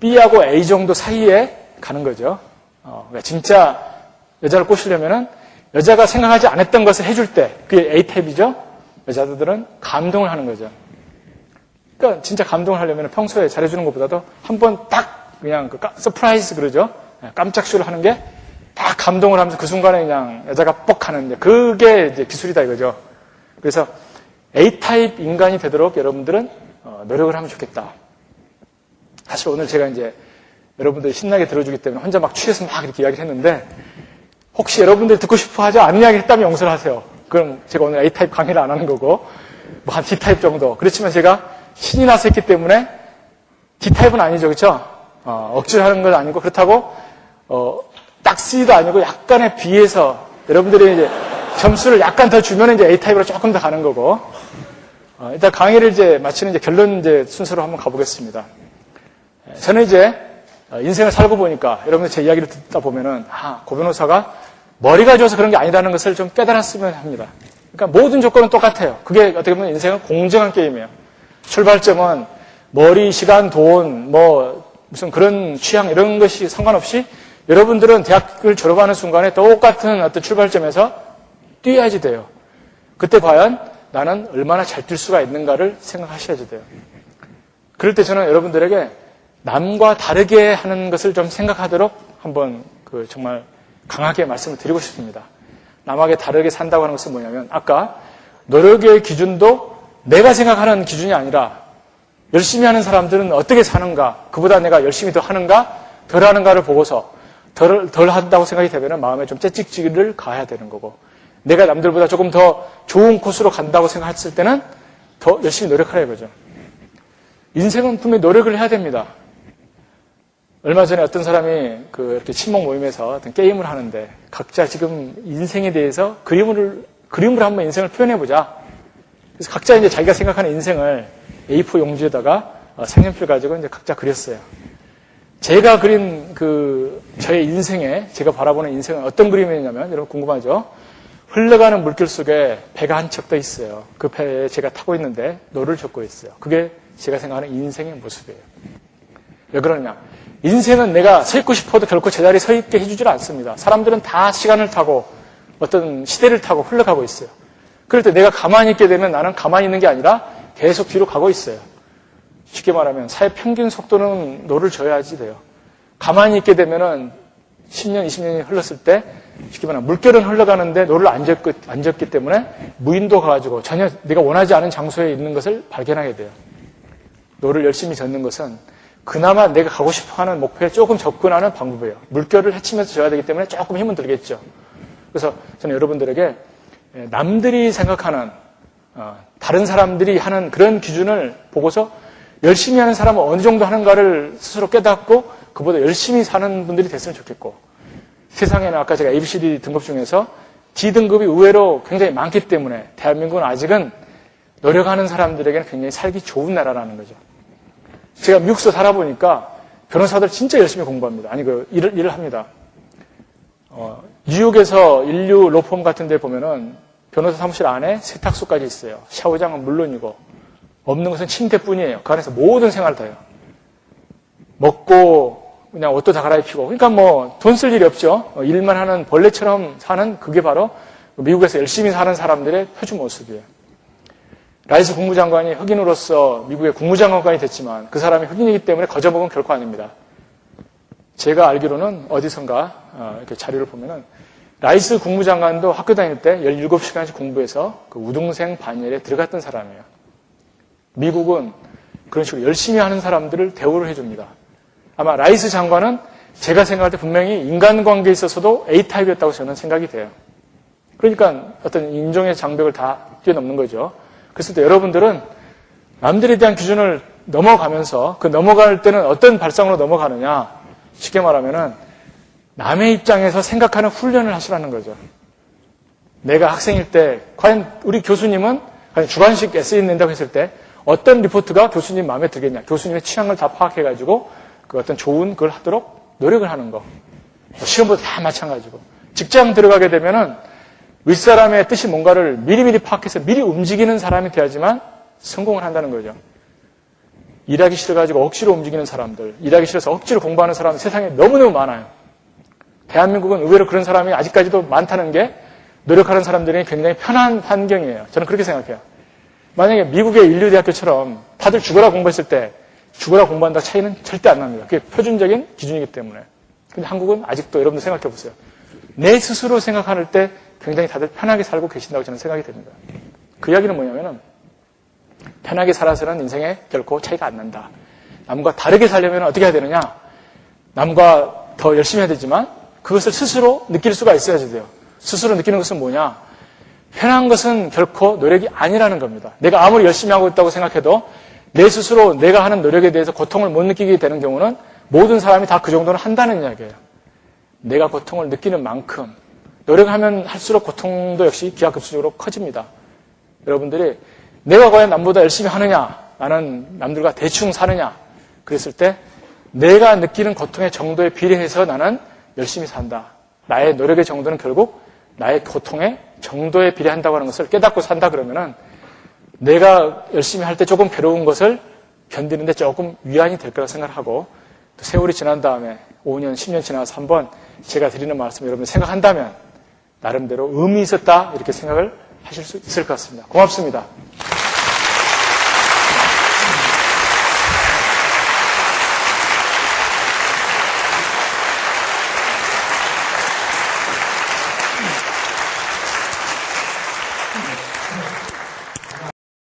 B: B하고 A 정도 사이에 가는 거죠. 그러니까 진짜 여자를 꼬시려면은 여자가 생각하지 않았던 것을 해줄 때 그게 A 타입이죠. 여자들은 감동을 하는 거죠. 그러니까 진짜 감동을 하려면 평소에 잘해주는 것보다도 한번 딱 그냥 서프라이즈 그러죠. 깜짝 쇼를 하는 게 딱 감동을 하면서 그 순간에 그냥 여자가 뻑 하는 그게 이제 기술이다 이거죠. 그래서 A타입 인간이 되도록 여러분들은 노력을 하면 좋겠다. 사실 오늘 제가 이제 여러분들이 신나게 들어주기 때문에 혼자 막 취해서 막 이렇게 이야기를 했는데 혹시 여러분들이 듣고 싶어 하지 않은 이야기 했다면 용서를 하세요. 그럼 제가 오늘 A타입 강의를 안 하는 거고 뭐 한 D타입 정도. 그렇지만 제가 신이 나서 했기 때문에 D타입은 아니죠. 그렇죠? 억지로 하는 건 아니고 그렇다고 딱 C도 아니고 약간의 B에서 여러분들이 이제 점수를 약간 더 주면 이제 A타입으로 조금 더 가는 거고 일단 강의를 이제 마치는 이제 결론 이제 순서로 한번 가보겠습니다. 저는 이제 인생을 살고 보니까 여러분들 제 이야기를 듣다 보면은 고 변호사가 머리가 좋아서 그런 게 아니라는 것을 좀 깨달았으면 합니다. 그러니까 모든 조건은 똑같아요. 그게 어떻게 보면 인생은 공정한 게임이에요. 출발점은 머리, 시간, 돈, 뭐 무슨 그런 취향 이런 것이 상관없이 여러분들은 대학을 졸업하는 순간에 똑같은 어떤 출발점에서 뛰어야지 돼요. 그때 과연 나는 얼마나 잘 뛸 수가 있는가를 생각하셔야지 돼요. 그럴 때 저는 여러분들에게 남과 다르게 하는 것을 좀 생각하도록 한번 정말 강하게 말씀을 드리고 싶습니다. 남에게 다르게 산다고 하는 것은 뭐냐면 아까 노력의 기준도 내가 생각하는 기준이 아니라 열심히 하는 사람들은 어떻게 사는가, 그보다 내가 열심히 더 하는가, 덜 하는가를 보고서 덜 한다고 생각이 되면 마음에 좀 채찍질을 가야 되는 거고 내가 남들보다 조금 더 좋은 코스로 간다고 생각했을 때는 더 열심히 노력하라 이거죠. 인생은 분명히 노력을 해야 됩니다. 얼마 전에 어떤 사람이 이렇게 친목 모임에서 어떤 게임을 하는데 각자 지금 인생에 대해서 그림으로 한번 인생을 표현해보자. 그래서 각자 이제 자기가 생각하는 인생을 A4 용지에다가 색연필 가지고 이제 각자 그렸어요. 제가 그린 저의 인생에, 제가 바라보는 인생은 어떤 그림이냐면, 여러분 궁금하죠? 흘러가는 물길 속에 배가 한 척 더 있어요. 그 배에 제가 타고 있는데 노를 젓고 있어요. 그게 제가 생각하는 인생의 모습이에요. 왜 그러냐? 인생은 내가 서 있고 싶어도 결코 제자리에 서 있게 해주질 않습니다. 사람들은 다 시간을 타고 어떤 시대를 타고 흘러가고 있어요. 그럴 때 내가 가만히 있게 되면 나는 가만히 있는 게 아니라 계속 뒤로 가고 있어요. 쉽게 말하면 사회 평균 속도는 노를 져야지 돼요. 가만히 있게 되면은 10년, 20년이 흘렀을 때 쉽게 말하면 물결은 흘러가는데 노를 안 젓기 때문에 무인도 가가지고 전혀 내가 원하지 않은 장소에 있는 것을 발견하게 돼요. 노를 열심히 젓는 것은 그나마 내가 가고 싶어하는 목표에 조금 접근하는 방법이에요. 물결을 헤치면서 져야 되기 때문에 조금 힘은 들겠죠. 그래서 저는 여러분들에게 남들이 생각하는 다른 사람들이 하는 그런 기준을 보고서 열심히 하는 사람은 어느 정도 하는가를 스스로 깨닫고 그보다 열심히 사는 분들이 됐으면 좋겠고, 세상에는 아까 제가 ABCD 등급 중에서 D등급이 의외로 굉장히 많기 때문에 대한민국은 아직은 노력하는 사람들에게는 굉장히 살기 좋은 나라라는 거죠. 제가 미국서 살아보니까 변호사들 진짜 열심히 공부합니다. 아니, 일을 합니다. 뉴욕에서 인류 로펌 같은 데 보면은 변호사 사무실 안에 세탁소까지 있어요. 샤워장은 물론이고, 없는 것은 침대뿐이에요. 그 안에서 모든 생활을 다 해요. 먹고 그냥 옷도 다 갈아입히고. 그러니까 뭐 돈 쓸 일이 없죠. 일만 하는 벌레처럼 사는 그게 바로 미국에서 열심히 사는 사람들의 표준 모습이에요. 라이스 국무장관이 흑인으로서 미국의 국무장관이 됐지만 그 사람이 흑인이기 때문에 거저먹은 결코 아닙니다. 제가 알기로는 어디선가 이렇게 자료를 보면은 라이스 국무장관도 학교 다닐 때 17시간씩 공부해서 그 우등생 반열에 들어갔던 사람이에요. 미국은 그런 식으로 열심히 하는 사람들을 대우를 해줍니다. 아마 라이스 장관은 제가 생각할 때 분명히 인간관계에 있어서도 A타입이었다고 저는 생각이 돼요. 그러니까 어떤 인종의 장벽을 다 뛰어넘는 거죠. 그랬을 때 여러분들은 남들에 대한 기준을 넘어가면서 그 넘어갈 때는 어떤 발상으로 넘어가느냐, 쉽게 말하면은 남의 입장에서 생각하는 훈련을 하시라는 거죠. 내가 학생일 때 과연 우리 교수님은 주관식 에세이 낸다고 했을 때 어떤 리포트가 교수님 마음에 들겠냐, 교수님의 취향을 다 파악해가지고 그 어떤 좋은 걸 하도록 노력을 하는 거. 시험보다 다 마찬가지고. 직장 들어가게 되면은 윗사람의 뜻이 뭔가를 미리미리 파악해서 미리 움직이는 사람이 돼야지만 성공을 한다는 거죠. 일하기 싫어가지고 억지로 움직이는 사람들, 일하기 싫어서 억지로 공부하는 사람 세상에 너무너무 많아요. 대한민국은 의외로 그런 사람이 아직까지도 많다는 게 노력하는 사람들이 굉장히 편한 환경이에요. 저는 그렇게 생각해요. 만약에 미국의 인류대학교처럼 다들 죽어라 공부했을 때 죽어라 공부한다 차이는 절대 안 납니다. 그게 표준적인 기준이기 때문에. 근데 한국은 아직도 여러분들 생각해 보세요. 내 스스로 생각할 때 굉장히 다들 편하게 살고 계신다고 저는 생각이 됩니다. 그 이야기는 뭐냐면은 편하게 살아서는 인생에 결코 차이가 안 난다. 남과 다르게 살려면 어떻게 해야 되느냐? 남과 더 열심히 해야 되지만 그것을 스스로 느낄 수가 있어야지 돼요. 스스로 느끼는 것은 뭐냐? 편한 것은 결코 노력이 아니라는 겁니다. 내가 아무리 열심히 하고 있다고 생각해도 내 스스로 내가 하는 노력에 대해서 고통을 못 느끼게 되는 경우는 모든 사람이 다 그 정도는 한다는 이야기예요. 내가 고통을 느끼는 만큼 노력하면 할수록 고통도 역시 기하급수적으로 커집니다. 여러분들이 내가 과연 남보다 열심히 하느냐, 나는 남들과 대충 사느냐, 그랬을 때 내가 느끼는 고통의 정도에 비례해서 나는 열심히 산다. 나의 노력의 정도는 결국 나의 고통의 정도에 비례한다고 하는 것을 깨닫고 산다 그러면은 내가 열심히 할 때 조금 괴로운 것을 견디는데 조금 위안이 될 거라고 생각하고 또 세월이 지난 다음에 5년, 10년 지나서 한번 제가 드리는 말씀 여러분이 생각한다면 나름대로 의미 있었다 이렇게 생각을 하실 수 있을 것 같습니다. 고맙습니다.